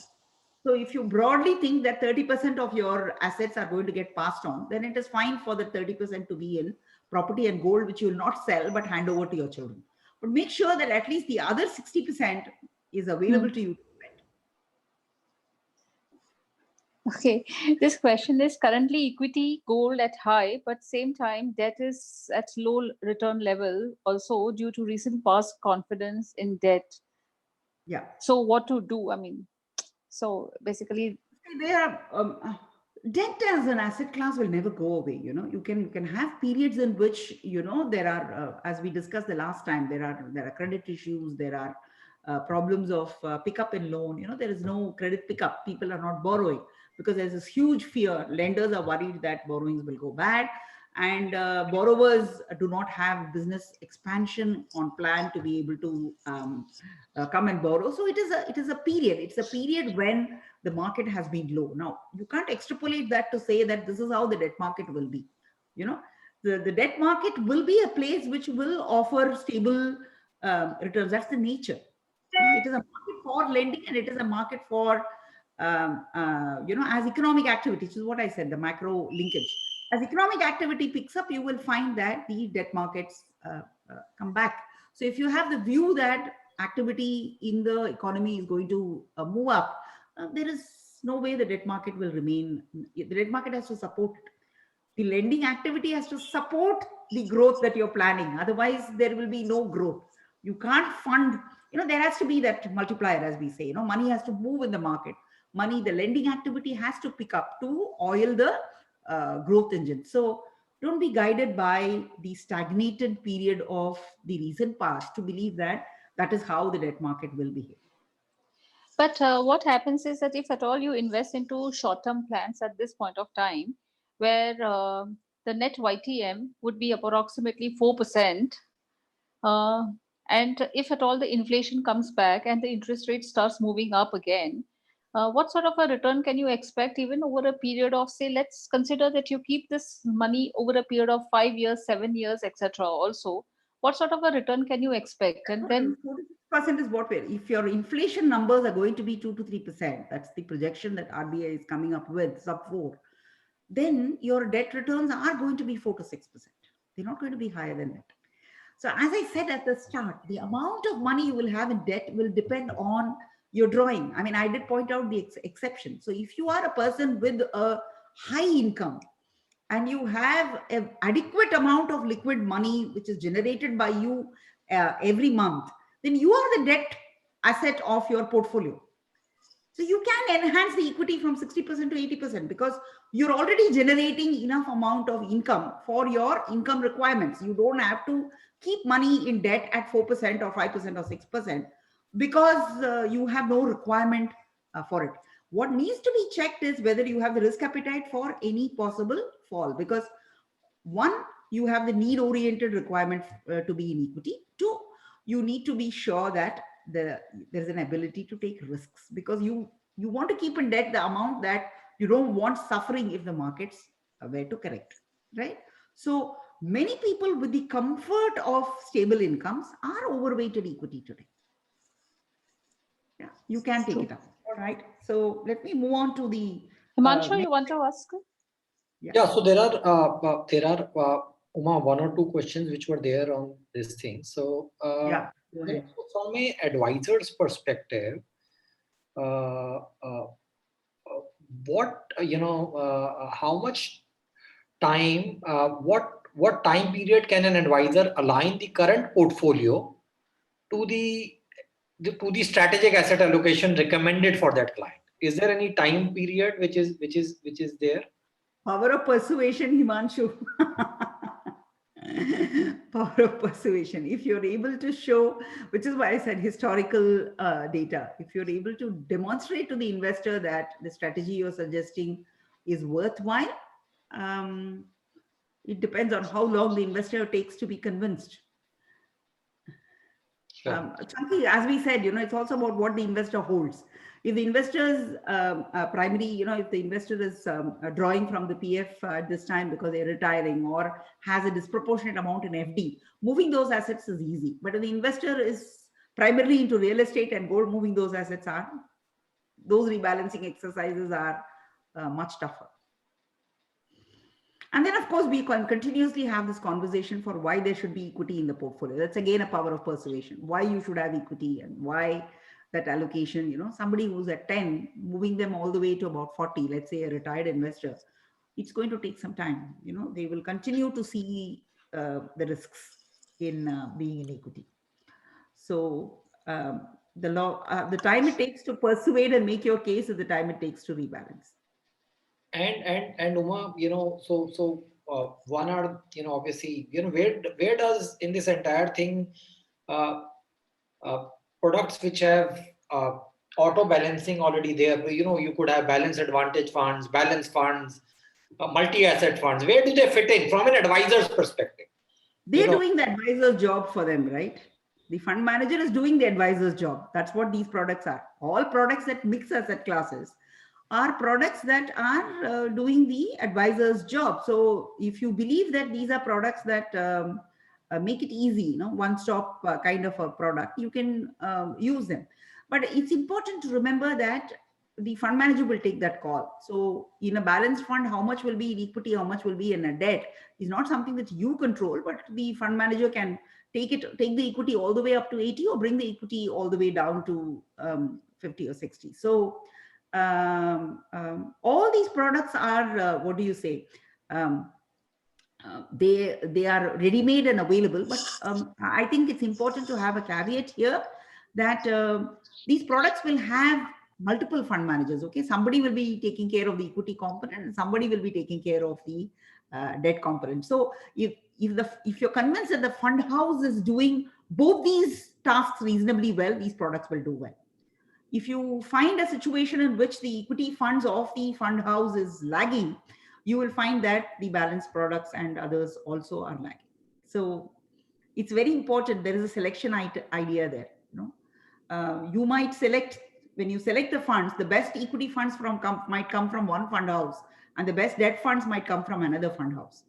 So if you broadly think that 30% of your assets are going to get passed on, then it is fine for the 30% to be in property and gold, which you will not sell but hand over to your children. But make sure that at least the other 60% is available to you. Okay, this question is currently equity gold at high, but same time debt is at low return level also due to recent past confidence in debt. Yeah. So what to do? I mean, so basically, debt as an asset class will never go away. You can have periods in which there are, as we discussed the last time, there are credit issues, there are problems of pickup in loan. There is no credit pickup. People are not borrowing because there's this huge fear. Lenders are worried that borrowings will go bad, and borrowers do not have business expansion on plan to be able to come and borrow. So it is a period. It's a period when the market has been low. Now, you can't extrapolate that to say that this is how the debt market will be. The debt market will be a place which will offer stable returns. That's the nature. It is a market for lending, and it is a market for as economic activity, which is what I said, the macro linkage. As economic activity picks up, you will find that the debt markets come back. So if you have the view that activity in the economy is going to move up, there is no way the debt market will remain. The debt market has to support it. The lending activity has to support the growth that you're planning. Otherwise, there will be no growth. You can't fund, there has to be that multiplier, as we say, money has to move in the market. The lending activity has to pick up to oil the growth engine. So don't be guided by the stagnated period of the recent past to believe that that is how the debt market will behave. but what happens is that if at all you invest into short-term plans at this point of time, where the net YTM would be approximately 4%, and if at all the inflation comes back and the interest rate starts moving up again, what sort of a return can you expect even over a period of, say, let's consider that you keep this money over a period of 5 years, 7 years, etc. also, what sort of a return can you expect? And then 46% is what if your inflation numbers are going to be 2 to 3%, that's the projection that RBI is coming up with, sub 4, then your debt returns are going to be 4 to 6%. They're not going to be higher than that. So as I said at the start, the amount of money you will have in debt will depend on your drawing. I mean, I did point out the exception. So if you are a person with a high income and you have an adequate amount of liquid money which is generated by you every month, then you are the debt asset of your portfolio. So you can enhance the equity from 60% to 80% because you're already generating enough amount of income for your income requirements. You don't have to keep money in debt at 4% or 5% or 6% because you have no requirement for it. What needs to be checked is whether you have the risk appetite for any possible fall, because one, you have the need-oriented requirement to be in equity. Two, you need to be sure that there's an ability to take risks, because you want to keep in debt the amount that you don't want suffering if the markets were to correct, right? So many people with the comfort of stable incomes are overweighted equity today. Yeah, you can take it up. All right. So let me move on to the. Himanshu, you want to ask? Yeah. So there are Uma, one or two questions which were there on this thing. So from an advisor's perspective, what, how much time, what time period can an advisor align the current portfolio to the strategic asset allocation recommended for that client? Is there any time period which is there? Power of persuasion, Himanshu. Power of persuasion. If you're able to show, which is why I said historical data, if you're able to demonstrate to the investor that the strategy you're suggesting is worthwhile, it depends on how long the investor takes to be convinced. Sure. Chunky, as we said, it's also about what the investor holds. If the investor's primary, if the investor is drawing from the PF at this time because they're retiring or has a disproportionate amount in FD, moving those assets is easy. But if the investor is primarily into real estate and gold, moving those assets those rebalancing exercises are much tougher. And then, of course, we can continuously have this conversation for why there should be equity in the portfolio. That's again a power of persuasion. Why you should have equity and why that allocation, somebody who's at 10, moving them all the way to about 40, let's say a retired investor, it's going to take some time. They will continue to see the risks in being in equity. So the time it takes to persuade and make your case is the time it takes to rebalance. And Uma, one are, obviously, where does in this entire thing, products which have auto balancing already there, you could have balance advantage funds, balance funds, multi-asset funds. Where do they fit in from an advisor's perspective? They're doing the advisor's job for them, right? The fund manager is doing the advisor's job. That's what these products are. All products that mix asset classes are products that are doing the advisor's job. So if you believe that these are products that make it easy, one-stop kind of a product, you can use them. But it's important to remember that the fund manager will take that call. So in a balanced fund, how much will be in equity, how much will be in a debt is not something that you control, but the fund manager can take the equity all the way up to 80 or bring the equity all the way down to 50 or 60. So all these products are, what do you say? They are ready-made and available, but I think it's important to have a caveat here that these products will have multiple fund managers. Okay, somebody will be taking care of the equity component and somebody will be taking care of the debt component. So if you're convinced that the fund house is doing both these tasks reasonably well, these products will do well. If you find a situation in which the equity funds of the fund house is lagging, you will find that the balanced products and others also are lagging. So it's very important. There is a selection idea there. You might select, when you select the funds, the best equity funds might come from one fund house and the best debt funds might come from another fund house.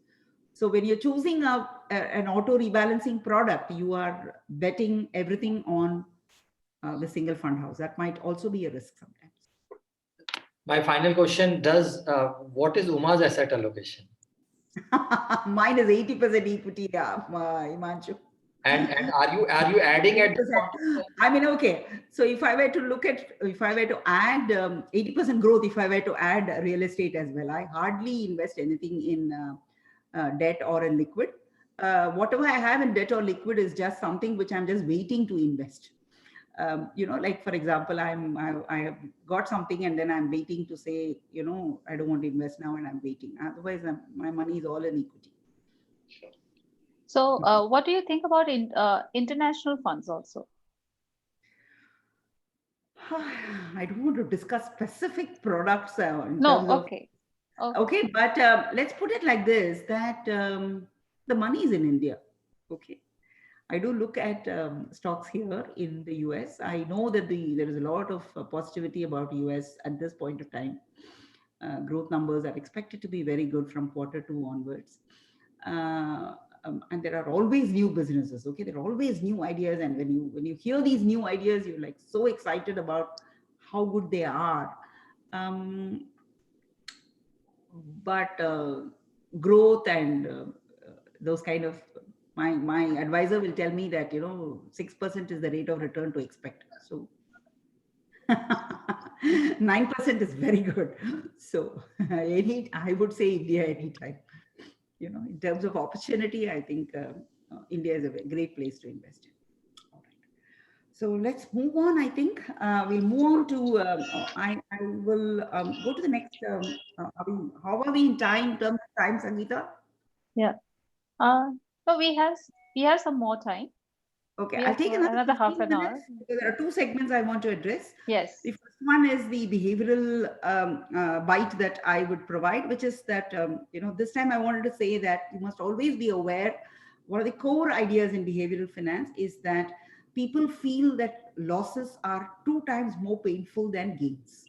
So when you're choosing an auto rebalancing product, you are betting everything on the single fund house. That might also be a risk sometimes. My final question, what is Uma's asset allocation? Mine is 80% equity, Himanshu. And are you adding at? I mean, okay. So if I were to add 80% growth, if I were to add real estate as well, I hardly invest anything in debt or in liquid. Whatever I have in debt or liquid is just something which I'm just waiting to invest. Like for example, I have got something and then I'm waiting to say, I don't want to invest now and I'm waiting. Otherwise, my money is all in equity. Sure. So what do you think about international funds also? I don't want to discuss specific products. Okay. Okay, but let's put it like this, that the money is in India. Okay. I do look at stocks here in the US. I know that there is a lot of positivity about US at this point of time. Growth numbers are expected to be very good from Q2 onwards. And there are always new businesses. Okay, there are always new ideas. And when you hear these new ideas, you're like so excited about how good they are. But growth and those kind of, my advisor will tell me that 6% is the rate of return to expect. So 9% is very good. So I would say India anytime. You know, in terms of opportunity, I think India is a great place to invest in. All right. So let's move on. I think we'll move on to, I will go to the next, how are we in time, in terms of time, Sangeeta? Yeah. Uh, so we have some more time. Okay, We I'll have take another another half 15 an hour. minutes because there are two segments I want to address. Yes. The first one is the behavioral bite that I would provide, which is that, you know, this time I wanted to say that you must always be aware. One of the core ideas in behavioral finance is that people feel that losses are 2 times more painful than gains.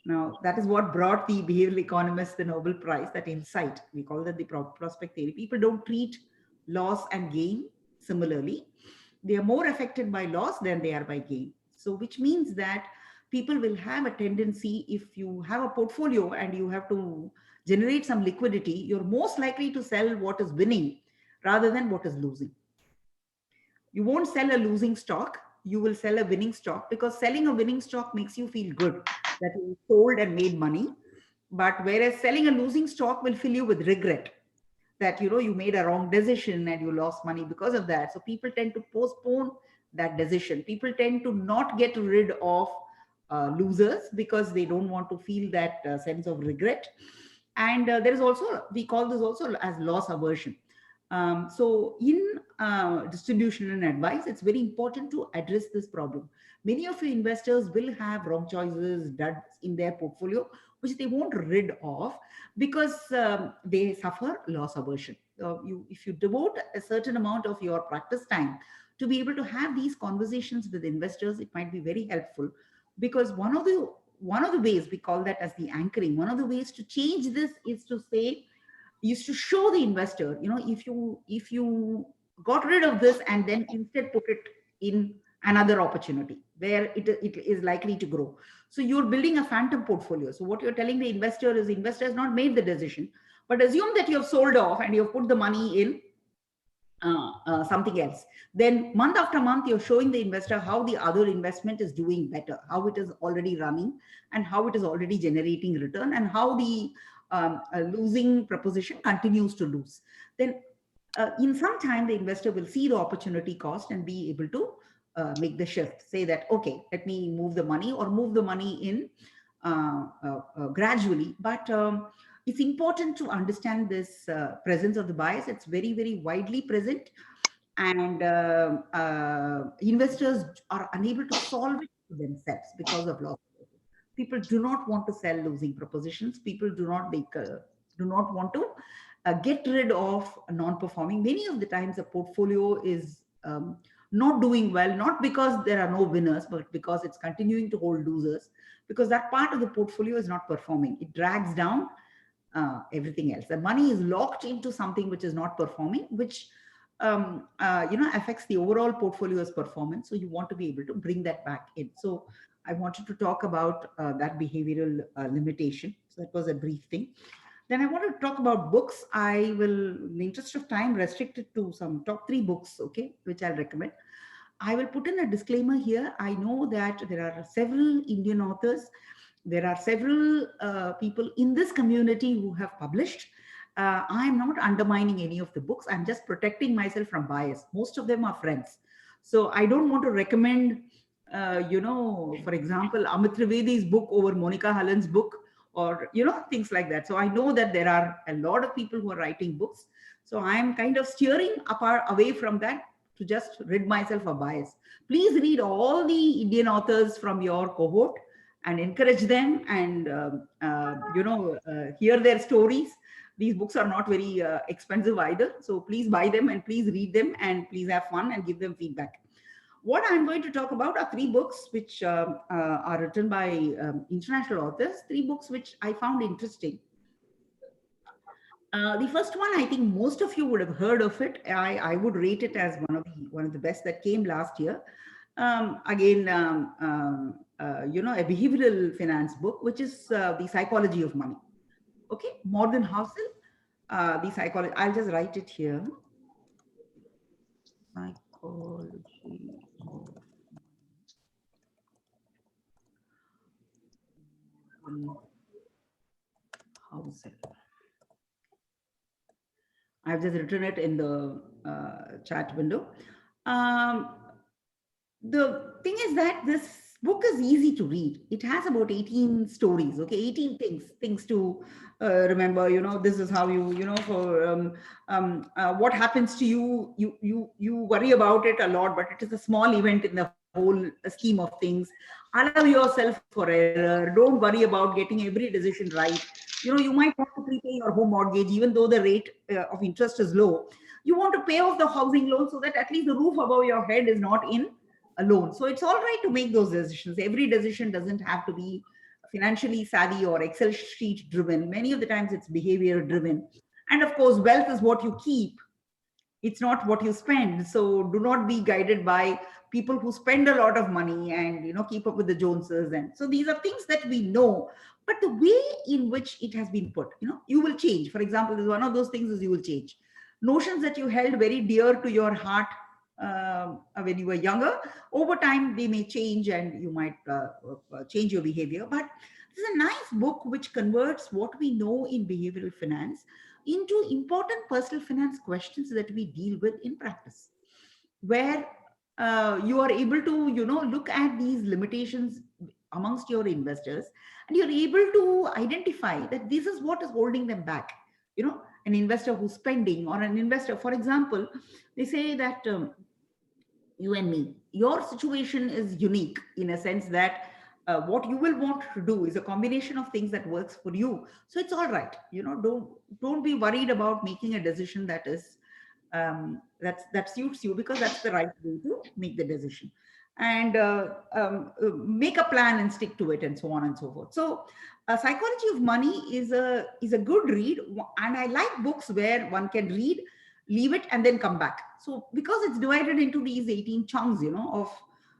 Now, that is what brought the behavioral economists the Nobel Prize, that insight. We call that the prospect theory. People don't treat loss and gain similarly. They are more affected by loss than they are by gain. So, which means that people will have a tendency, if you have a portfolio and you have to generate some liquidity, you're most likely to sell what is winning rather than what is losing. You won't sell a losing stock, you will sell a winning stock, because selling a winning stock makes you feel good that you sold and made money. But whereas selling a losing stock will fill you with regret that, you know, you made a wrong decision and you lost money because of that. So people tend to postpone that decision. People tend to not get rid of losers because they don't want to feel that sense of regret. And there is also, we call this also as loss aversion. So in distribution and advice, it's very important to address this problem. Many of your investors will have wrong choices, duds in their portfolio, which they won't rid of because they suffer loss aversion. If you devote a certain amount of your practice time to be able to have these conversations with investors, it might be very helpful, because one of the ways, we call that as the anchoring, one of the ways to change this is to show the investor, you know, if you got rid of this and then instead put it in another opportunity where it is likely to grow. So you're building a phantom portfolio. So what you're telling the investor is, the investor has not made the decision, but assume that you have sold off and you've put the money in something else. Then month after month, you're showing the investor how the other investment is doing better, how it is already running, and how it is already generating return, and how the losing proposition continues to lose. Then in some time, the investor will see the opportunity cost and be able to make the shift, say that, okay, let me move the money, or move the money in gradually. But it's important to understand this presence of the bias. It's very, very widely present, and investors are unable to solve it for themselves because of loss. People do not want to sell losing propositions. People do not want to get rid of non-performing. Many of the times, a portfolio is not doing well, not because there are no winners, but because it's continuing to hold losers, because that part of the portfolio is not performing. It drags down everything else. The money is locked into something which is not performing, which affects the overall portfolio's performance. So you want to be able to bring that back in. So I wanted to talk about that behavioral limitation. So that was a brief thing. Then I want to talk about books. I will, in the interest of time, restrict it to some top 3 books, okay, which I'll recommend. I will put in a disclaimer here. I know that there are several Indian authors. There are several people in this community who have published. I am not undermining any of the books. I'm just protecting myself from bias. Most of them are friends. So I don't want to recommend, for example, Amit Trivedi's book over Monica Hallen's book, or, things like that. So I know that there are a lot of people who are writing books. So I am kind of steering away from that to just rid myself of bias. Please read all the Indian authors from your cohort and encourage them, and hear their stories. These books are not very expensive either, so please buy them and please read them and please have fun and give them feedback. What I'm going to talk about are 3 books which are written by international authors, 3 books which I found interesting. The first one, I think most of you would have heard of it. I would rate it as one of the best that came last year. A behavioral finance book, which is The Psychology of Money. Okay, Morgan Housel, The Psychology. I'll just write it here. Psychology of house. I've just written it in the chat window. The thing is that this book is easy to read. It has about 18 stories, okay, 18 things to remember. You know, this is how you know, for what happens to you, you worry about it a lot, but it is a small event in the whole scheme of things. Allow yourself for error. Don't worry about getting every decision right. You know, you might want to prepay your home mortgage, even though the rate of interest is low. You want to pay off the housing loan so that at least the roof above your head is not in alone. So it's all right to make those decisions. Every decision doesn't have to be financially savvy or Excel sheet driven. Many of the times it's behavior driven. And of course, wealth is what you keep. It's not what you spend. So do not be guided by people who spend a lot of money and, you know, keep up with the Joneses. And so these are things that we know, but the way in which it has been put, you know, you will change. For example, one of those things is you will change. Notions that you held very dear to your heart when you were younger, over time they may change and you might change your behavior. But this is a nice book which converts what we know in behavioral finance into important personal finance questions that we deal with in practice, where you are able to, you know, look at these limitations amongst your investors, and you're able to identify that this is what is holding them back. You know, an investor who's spending, or an investor, for example, they say that you and me, your situation is unique in a sense that what you will want to do is a combination of things that works for you. So it's all right. You know, don't be worried about making a decision that is that suits you, because that's the right way to make the decision, and make a plan and stick to it, and so on and so forth. So Psychology of Money is a good read, and I like books where one can read, leave it, and then come back. So because it's divided into these 18 chunks, you know, of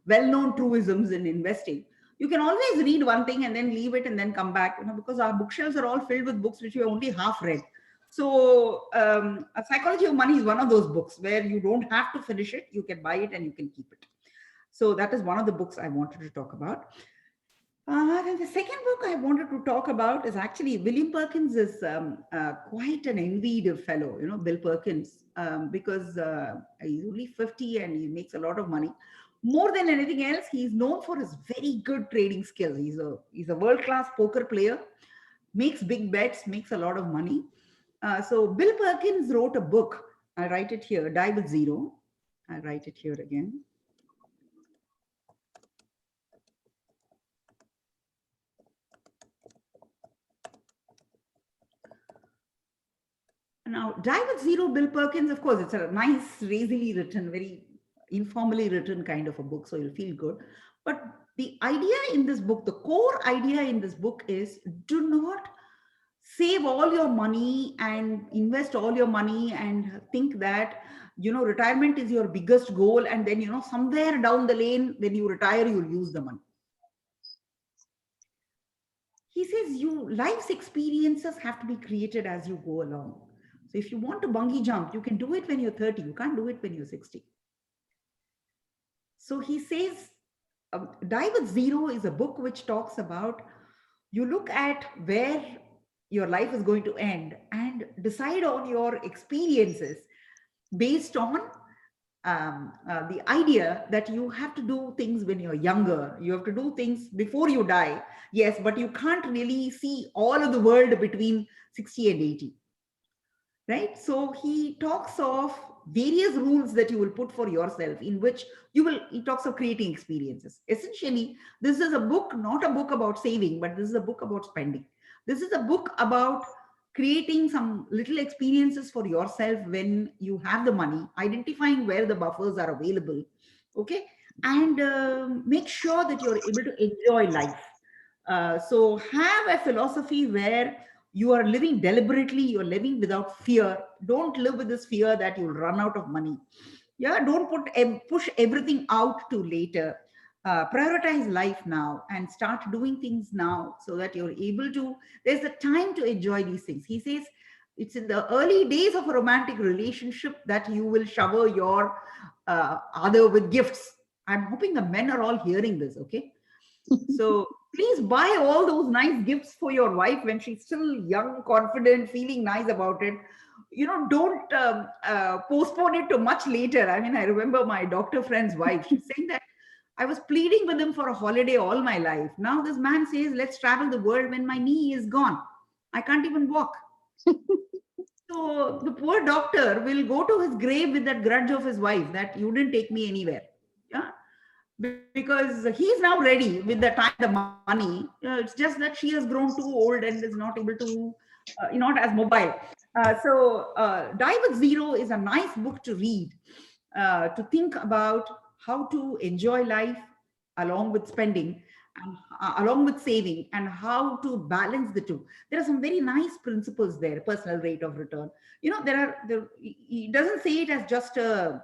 well-known truisms in investing, you can always read one thing and then leave it and then come back, you know, because our bookshelves are all filled with books which we only half read. So A Psychology of Money is one of those books where you don't have to finish it. You can buy it and you can keep it. So that is one of the books I wanted to talk about. Then the second book I wanted to talk about is actually William Perkins is quite an envied fellow, you know, Bill Perkins, because he's only 50 and he makes a lot of money. More than anything else, he's known for his very good trading skills. He's a world-class poker player, makes big bets, makes a lot of money. So Bill Perkins wrote a book. I'll write it here, Die with Zero. I'll write it here again. Now, Die with Zero, Bill Perkins, of course, it's a nice, lazily written, very informally written kind of a book, so you'll feel good. But the idea in this book, the core idea in this book is, do not save all your money and invest all your money and think that, you know, retirement is your biggest goal, and then, you know, somewhere down the lane when you retire you'll use the money. He says life's experiences have to be created as you go along. So if you want to bungee jump, you can do it when you're 30. You can't do it when you're 60. So he says, Die with Zero is a book which talks about, you look at where your life is going to end and decide on your experiences based on the idea that you have to do things when you're younger. You have to do things before you die. Yes, but you can't really see all of the world between 60 and 80. Right? So he talks of various rules that you will put for yourself, in which he talks of creating experiences. Essentially, this is a book, not a book about saving, but this is a book about spending. This is a book about creating some little experiences for yourself when you have the money, identifying where the buffers are available, okay? And make sure that you're able to enjoy life. So have a philosophy where you are living deliberately, you're living without fear. Don't live with this fear that you'll run out of money. Yeah, don't push everything out to later. Prioritize life now and start doing things now so that you're able to, there's a time to enjoy these things. He says it's in the early days of a romantic relationship that you will shower your other with gifts. I'm hoping the men are all hearing this, okay? So please buy all those nice gifts for your wife when she's still young, confident, feeling nice about it. Don't postpone it to much later. I mean, I remember my doctor friend's wife. She's saying that I was pleading with him for a holiday all my life. Now this man says, let's travel the world when my knee is gone. I can't even walk. So the poor doctor will go to his grave with that grudge of his wife that you didn't take me anywhere. Yeah. Because he's now ready with the time, the money. It's just that she has grown too old and is not able to, not as mobile. Die with Zero is a nice book to read, to think about how to enjoy life along with spending and along with saving, and how to balance the two. There are some very nice principles there. Personal rate of return. He doesn't say it as just a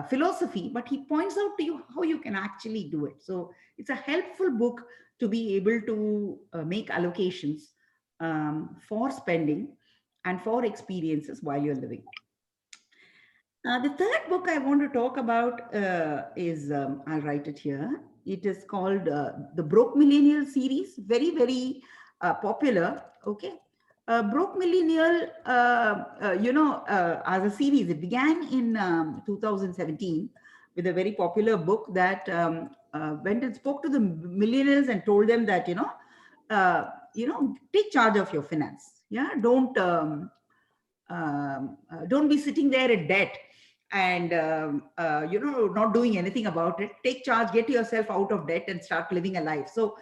philosophy, but he points out to you how you can actually do it. So it's a helpful book to be able to make allocations for spending and for experiences while you're living. The third book I want to talk about is, I'll write it here. It is called the Broke Millennial series, very, very popular. Okay. Broke Millennial, as a series, it began in 2017 with a very popular book that went and spoke to the millennials and told them that, take charge of your finance. Yeah. Don't be sitting there in debt and not doing anything about it. Take charge, get yourself out of debt and start living a life. So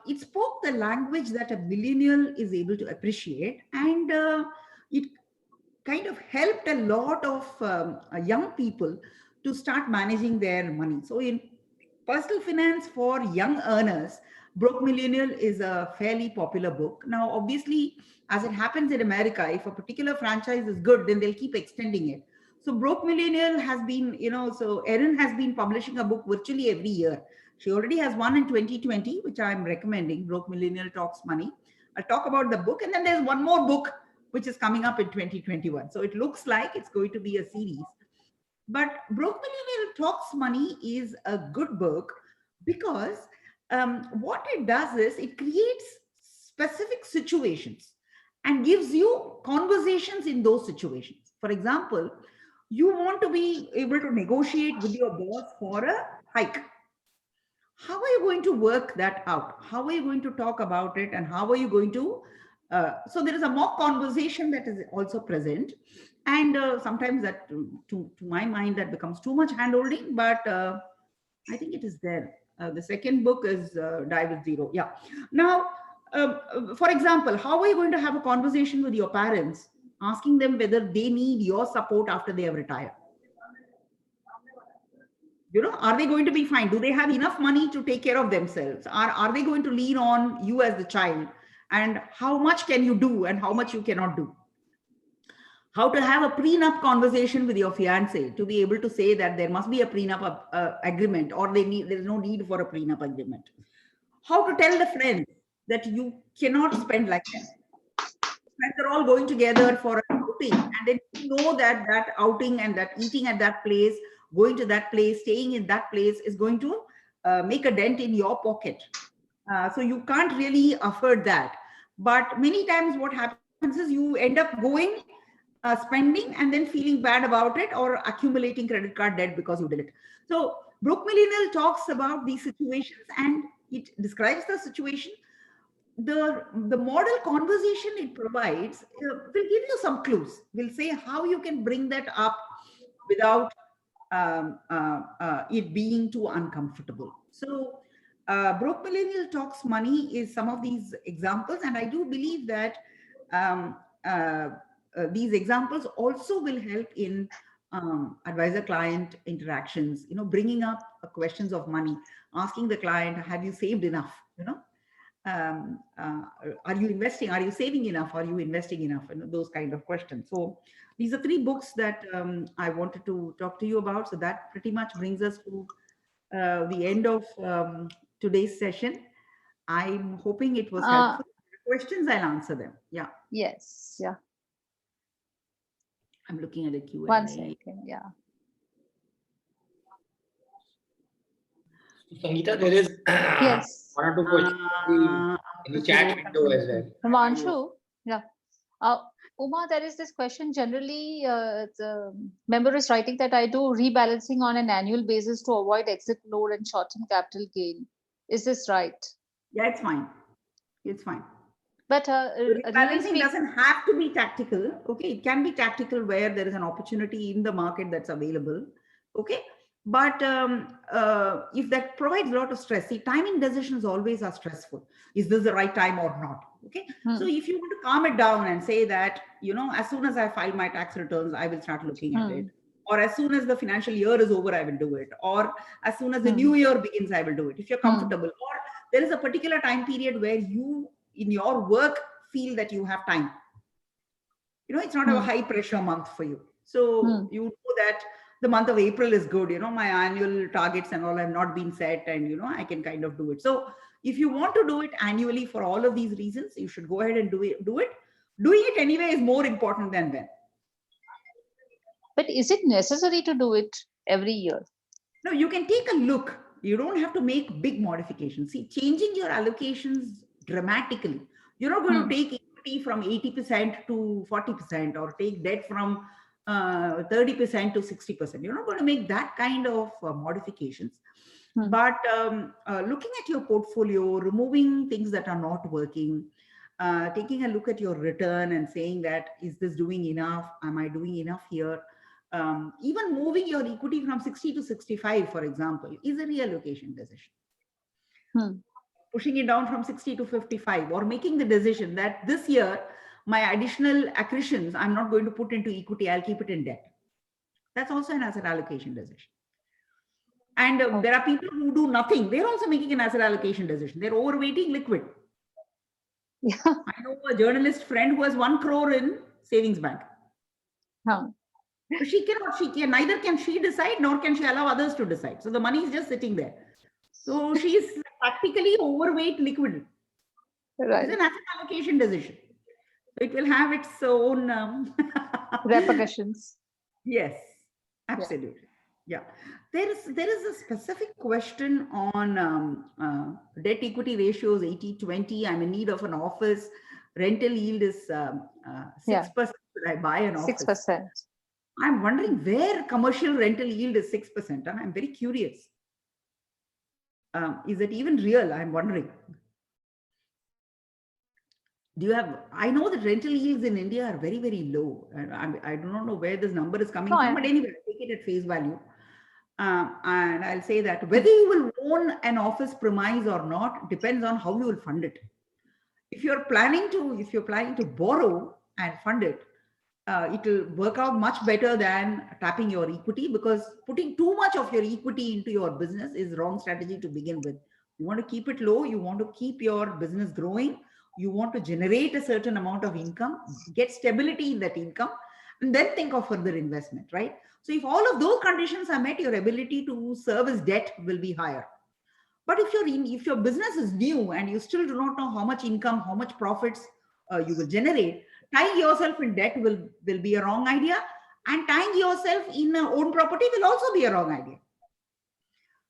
it spoke the language that a millennial is able to appreciate, and it kind of helped a lot of young people to start managing their money. So in personal finance for young earners, Broke Millennial is a fairly popular book. Now, obviously, as it happens in America, if a particular franchise is good, then they'll keep extending it. So Broke Millennial has been, so Erin has been publishing a book virtually every year. She already has one in 2020, which I'm recommending, Broke Millennial Talks Money. I'll talk about the book. And then there's one more book which is coming up in 2021. So it looks like it's going to be a series. But Broke Millennial Talks Money is a good book because what it does is it creates specific situations and gives you conversations in those situations. For example, you want to be able to negotiate with your boss for a hike. How are you going to work that out? How are you going to talk about it? And how are you going to? So there is a mock conversation that is also present. And sometimes that, to my mind, that becomes too much handholding, but I think it is there. The second book is Die with Zero. Yeah. Now, for example, how are you going to have a conversation with your parents, asking them whether they need your support after they have retired? Are they going to be fine? Do they have enough money to take care of themselves? Are they going to lean on you as the child? And how much can you do and how much you cannot do? How to have a prenup conversation with your fiance to be able to say that there must be a prenup agreement, or there's no need for a prenup agreement. How to tell the friends that you cannot spend like them. Friends are all going together for an outing, and then you know that that outing and that eating at that place, going to that place, staying in that place is going to make a dent in your pocket. So you can't really afford that. But many times what happens is you end up going, spending, and then feeling bad about it, or accumulating credit card debt because you did it. So Broke Millennial talks about these situations, and it describes the situation. The model conversation it provides will give you some clues. Will say how you can bring that up without it being too uncomfortable. So Broke Millennial Talks Money is some of these examples, and I do believe that um, these examples also will help in advisor client interactions, bringing up questions of money, asking the client, have you saved enough? um, uh, are you investing? Are you saving enough? Are you investing enough? And those kind of questions. So these are three books that I wanted to talk to you about. So that pretty much brings us to the end of today's session. I'm hoping it was helpful. Questions, I'll answer them. Yeah. Yes. Yeah. I'm looking at the Q&A. 1 second. Yeah. Sangeeta, there is Yes. one or two questions in the chat window as well. Himanshu, yeah. Uma, there is this question. Generally, the member is writing that I do rebalancing on an annual basis to avoid exit load and short-term capital gain. Is this right? Yeah, it's fine. It's fine. But Rebalancing doesn't have to be tactical. Okay, it can be tactical where there is an opportunity in the market that's available. Okay, but if that provides a lot of stress, see, timing decisions always are stressful. Is this the right time or not? Okay, so if you want to calm it down and say that, you know, as soon as I file my tax returns, I will start looking at it. Or as soon as the financial year is over, I will do it. Or as soon as the new year begins, I will do it. If you're comfortable, or there is a particular time period where you, in your work, feel that you have time. You know, it's not a high pressure month for you. So you know that the month of April is good. You know, my annual targets and all have not been set, and, you know, I can kind of do it. So if you want to do it annually for all of these reasons, you should go ahead and do it. Doing it anyway is more important than when. But is it necessary to do it every year? No, you can take a look. You don't have to make big modifications. See, changing your allocations dramatically. You're not going to take equity from 80% to 40% or take debt from 30% to 60%. You're not going to make that kind of modifications. But looking at your portfolio, removing things that are not working, taking a look at your return and saying that, is this doing enough? Am I doing enough here? Even moving your equity from 60 to 65, for example, is a reallocation decision. Pushing it down from 60 to 55, or making the decision that this year, my additional accretions, I'm not going to put into equity, I'll keep it in debt. That's also an asset allocation decision. And there are people who do nothing. They're also making an asset allocation decision. They're overweighting liquid. Yeah. I know a journalist friend who has 1 crore in savings bank. She can, neither can she decide, nor can she allow others to decide. So the money is just sitting there. So she's practically overweight liquid. Right. It's an asset allocation decision. So it will have its own repercussions. Yes, absolutely. Yeah. There is a specific question on debt equity ratios, 80-20. I'm in need of an office. Rental yield is 6%. Should I buy an office? 6%. I'm wondering where commercial rental yield is 6%. I'm very curious. Is it even real? I'm wondering. Do you have, I know that rental yields in India are very, very low. I do not know where this number is coming from, but anyway, take it at face value. And I'll say that whether you will own an office premise or not depends on how you will fund it. If you're planning to borrow and fund it, it will work out much better than tapping your equity, because putting too much of your equity into your business is the wrong strategy to begin with. You want to keep it low. You want to keep your business growing. You want to generate a certain amount of income, get stability in that income, and then think of further investment, right? So if all of those conditions are met, your ability to service debt will be higher. But if your business is new and you still do not know how much income, how much profits you will generate, tying yourself in debt will be a wrong idea, and tying yourself in own property will also be a wrong idea.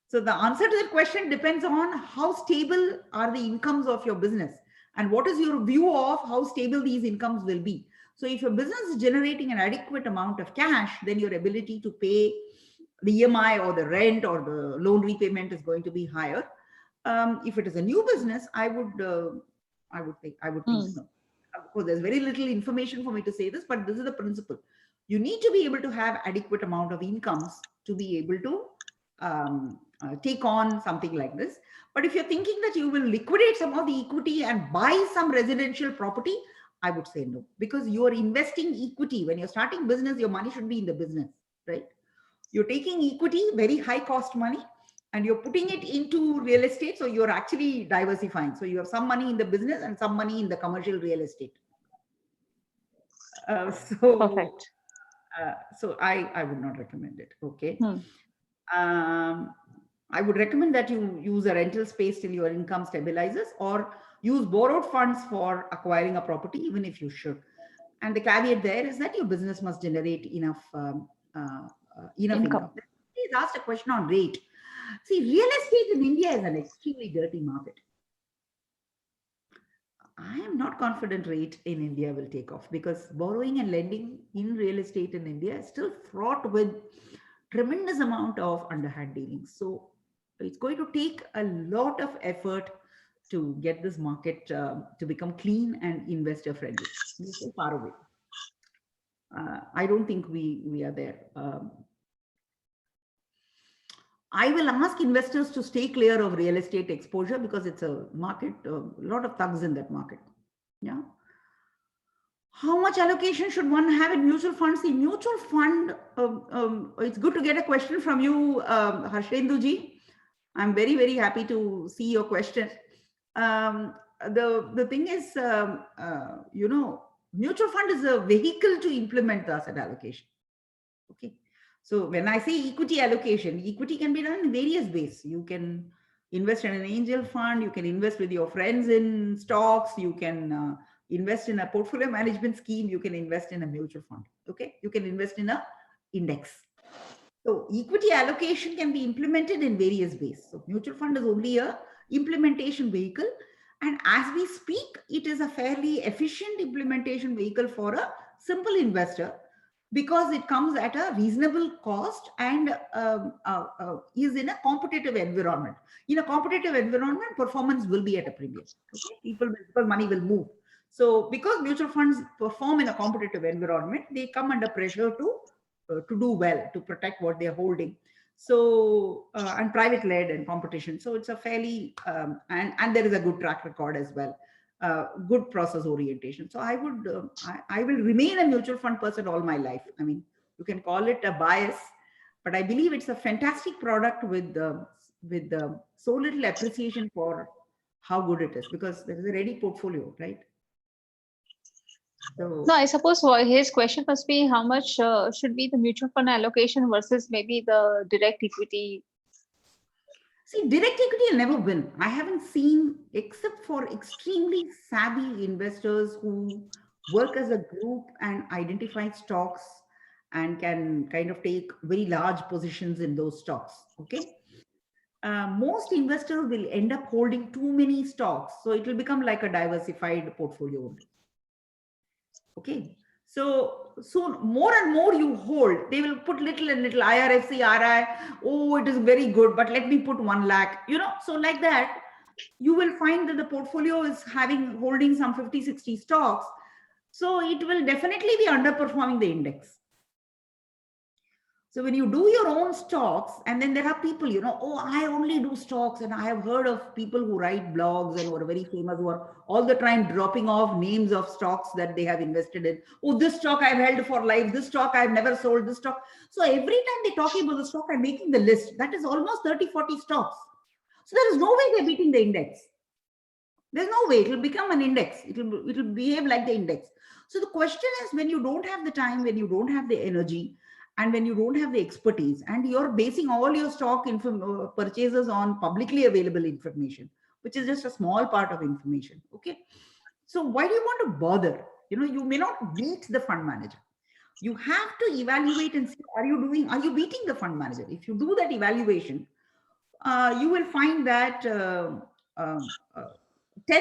So the answer to that question depends on how stable are the incomes of your business and what is your view of how stable these incomes will be. So if your business is generating an adequate amount of cash, then your ability to pay the EMI or the rent or the loan repayment is going to be higher. If it is a new business, I would think so. Of course, there's very little information for me to say this, but this is the principle. You need to be able to have adequate amount of incomes to be able to take on something like this. But if you're thinking that you will liquidate some of the equity and buy some residential property, I would say no, because you are investing equity. When you're starting business, your money should be in the business, right? You're taking equity, very high cost money, and you're putting it into real estate. So you're actually diversifying. So you have some money in the business and some money in the commercial real estate. Perfect. So I would not recommend it. Okay. I would recommend that you use a rental space till your income stabilizes, or use borrowed funds for acquiring a property, even if you should. And the caveat there is that your business must generate enough income. Please ask a question on rate. See, real estate in India is an extremely dirty market. I am not confident rate in India will take off because borrowing and lending in real estate in India is still fraught with tremendous amount of underhand dealings. So it's going to take a lot of effort to get this market to become clean and investor friendly. We're so far away. I don't think we are there. I will ask investors to stay clear of real estate exposure because it's a market, a lot of thugs in that market. Yeah. How much allocation should one have in mutual funds? The mutual fund, it's good to get a question from you, Harshendu ji. I'm very, very happy to see your question. The thing is, you know, mutual fund is a vehicle to implement the asset allocation. Okay. So when I say equity allocation, equity can be done in various ways. You can invest in an angel fund, you can invest with your friends in stocks, you can invest in a portfolio management scheme, you can invest in a mutual fund. Okay, you can invest in a index. So equity allocation can be implemented in various ways. So mutual fund is only a implementation vehicle. And as we speak, it is a fairly efficient implementation vehicle for a simple investor because it comes at a reasonable cost and is in a competitive environment. In a competitive environment, performance will be at a premium. Okay? People, money will move. So because mutual funds perform in a competitive environment, they come under pressure to do well, to protect what they're holding. So, and private led and competition. So it's a fairly, and there is a good track record as well. Good process orientation. So I would, I will remain a mutual fund person all my life. I mean, you can call it a bias, but I believe it's a fantastic product with so little appreciation for how good it is because there is a ready portfolio, right? So, no, I suppose his question must be how much should be the mutual fund allocation versus maybe the direct equity. See, direct equity will never win. I haven't seen, except for extremely savvy investors who work as a group and identify stocks and can kind of take very large positions in those stocks. Okay. Most investors will end up holding too many stocks. So it will become like a diversified portfolio. Okay. So more and more you hold, they will put little and little IRFC, RI. Oh, it is very good, but let me put 1 lakh, you know, so like that, you will find that the portfolio is holding some 50, 60 stocks. So it will definitely be underperforming the index. So when you do your own stocks, and then there are people, you know, oh, I only do stocks. And I have heard of people who write blogs and who are very famous, who are all the time dropping off names of stocks that they have invested in. Oh, this stock I've held for life. This stock I've never sold. This stock. So every time they talk about the stock, I'm making the list. That is almost 30, 40 stocks. So there is no way they're beating the index. There's no way. It will become an index. It will behave like the index. So the question is, when you don't have the time, when you don't have the energy, and when you don't have the expertise, and you're basing all your stock purchases on publicly available information, which is just a small part of information. Okay. So why do you want to bother? You know, you may not beat the fund manager. You have to evaluate and see, are you beating the fund manager? If you do that evaluation, you will find that 10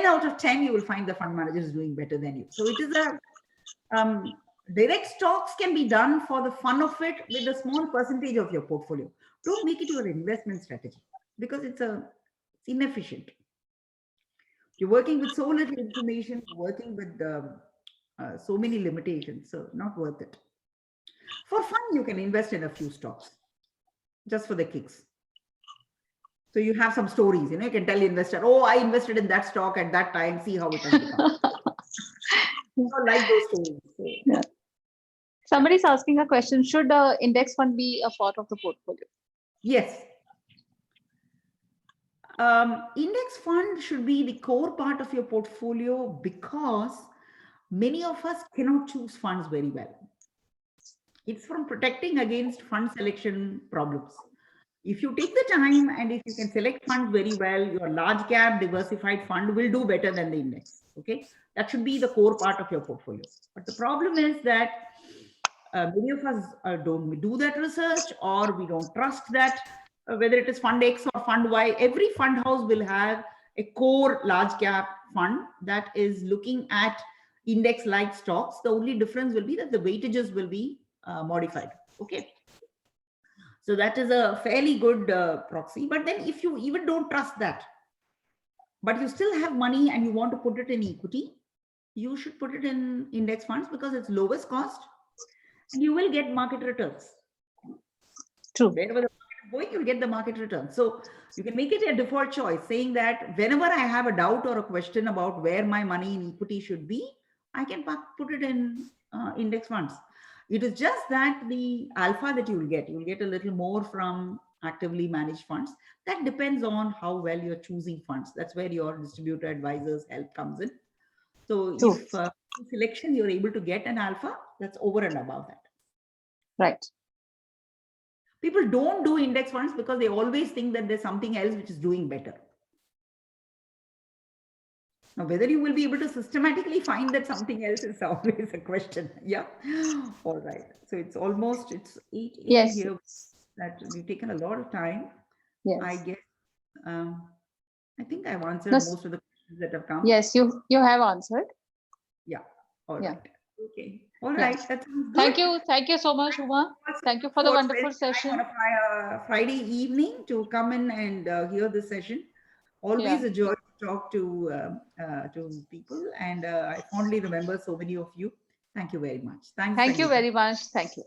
out of 10, you will find the fund manager is doing better than you. So it is a, direct stocks can be done for the fun of it with a small percentage of your portfolio. Don't make it your investment strategy because it's inefficient. You're working with so little information, working with so many limitations, so not worth it. For fun, you can invest in a few stocks just for the kicks. So you have some stories, you know, you can tell the investor, oh, I invested in that stock at that time, see how it has become. People like those stories. So. Yeah. Somebody's asking a question, should the index fund be a part of the portfolio? Yes. Index fund should be the core part of your portfolio because many of us cannot choose funds very well. It's from protecting against fund selection problems. If you take the time and if you can select funds very well, your large cap diversified fund will do better than the index. Okay, that should be the core part of your portfolio. But the problem is that many of us don't do that research, or we don't trust that whether it is fund X or fund Y, every fund house will have a core large cap fund that is looking at index like stocks. The only difference will be that the weightages will be modified. Okay. So that is a fairly good proxy. But then if you even don't trust that, but you still have money and you want to put it in equity, you should put it in index funds because it's lowest cost and you will get market returns. True. Wherever the market is going, you'll get the market return. So you can make it a default choice, saying that whenever I have a doubt or a question about where my money in equity should be, I can put it in index funds. It is just that the alpha that you'll get a little more from actively managed funds. That depends on how well you're choosing funds. That's where your distributor advisors help comes in. So True. if in selection you're able to get an alpha, that's over and above that. Right. People don't do index funds because they always think that there's something else which is doing better. Now, whether you will be able to systematically find that something else is always a question. Yeah. All right. So it's 8 Yes. here that we've taken a lot of time. Yes. I guess, I think I've answered Yes. most of the questions that have come. Yes, you have answered. Yeah. All Yeah. right. Okay. All Yeah. right. That sounds good. Thank you. Thank you so much, Uma. Thank you for the wonderful session. On a Friday evening to come in and hear the session. Always a joy to talk to people, and I fondly remember so many of you. Thank you very much. Thanks. Thank you Sangeeta. very much. Thank you.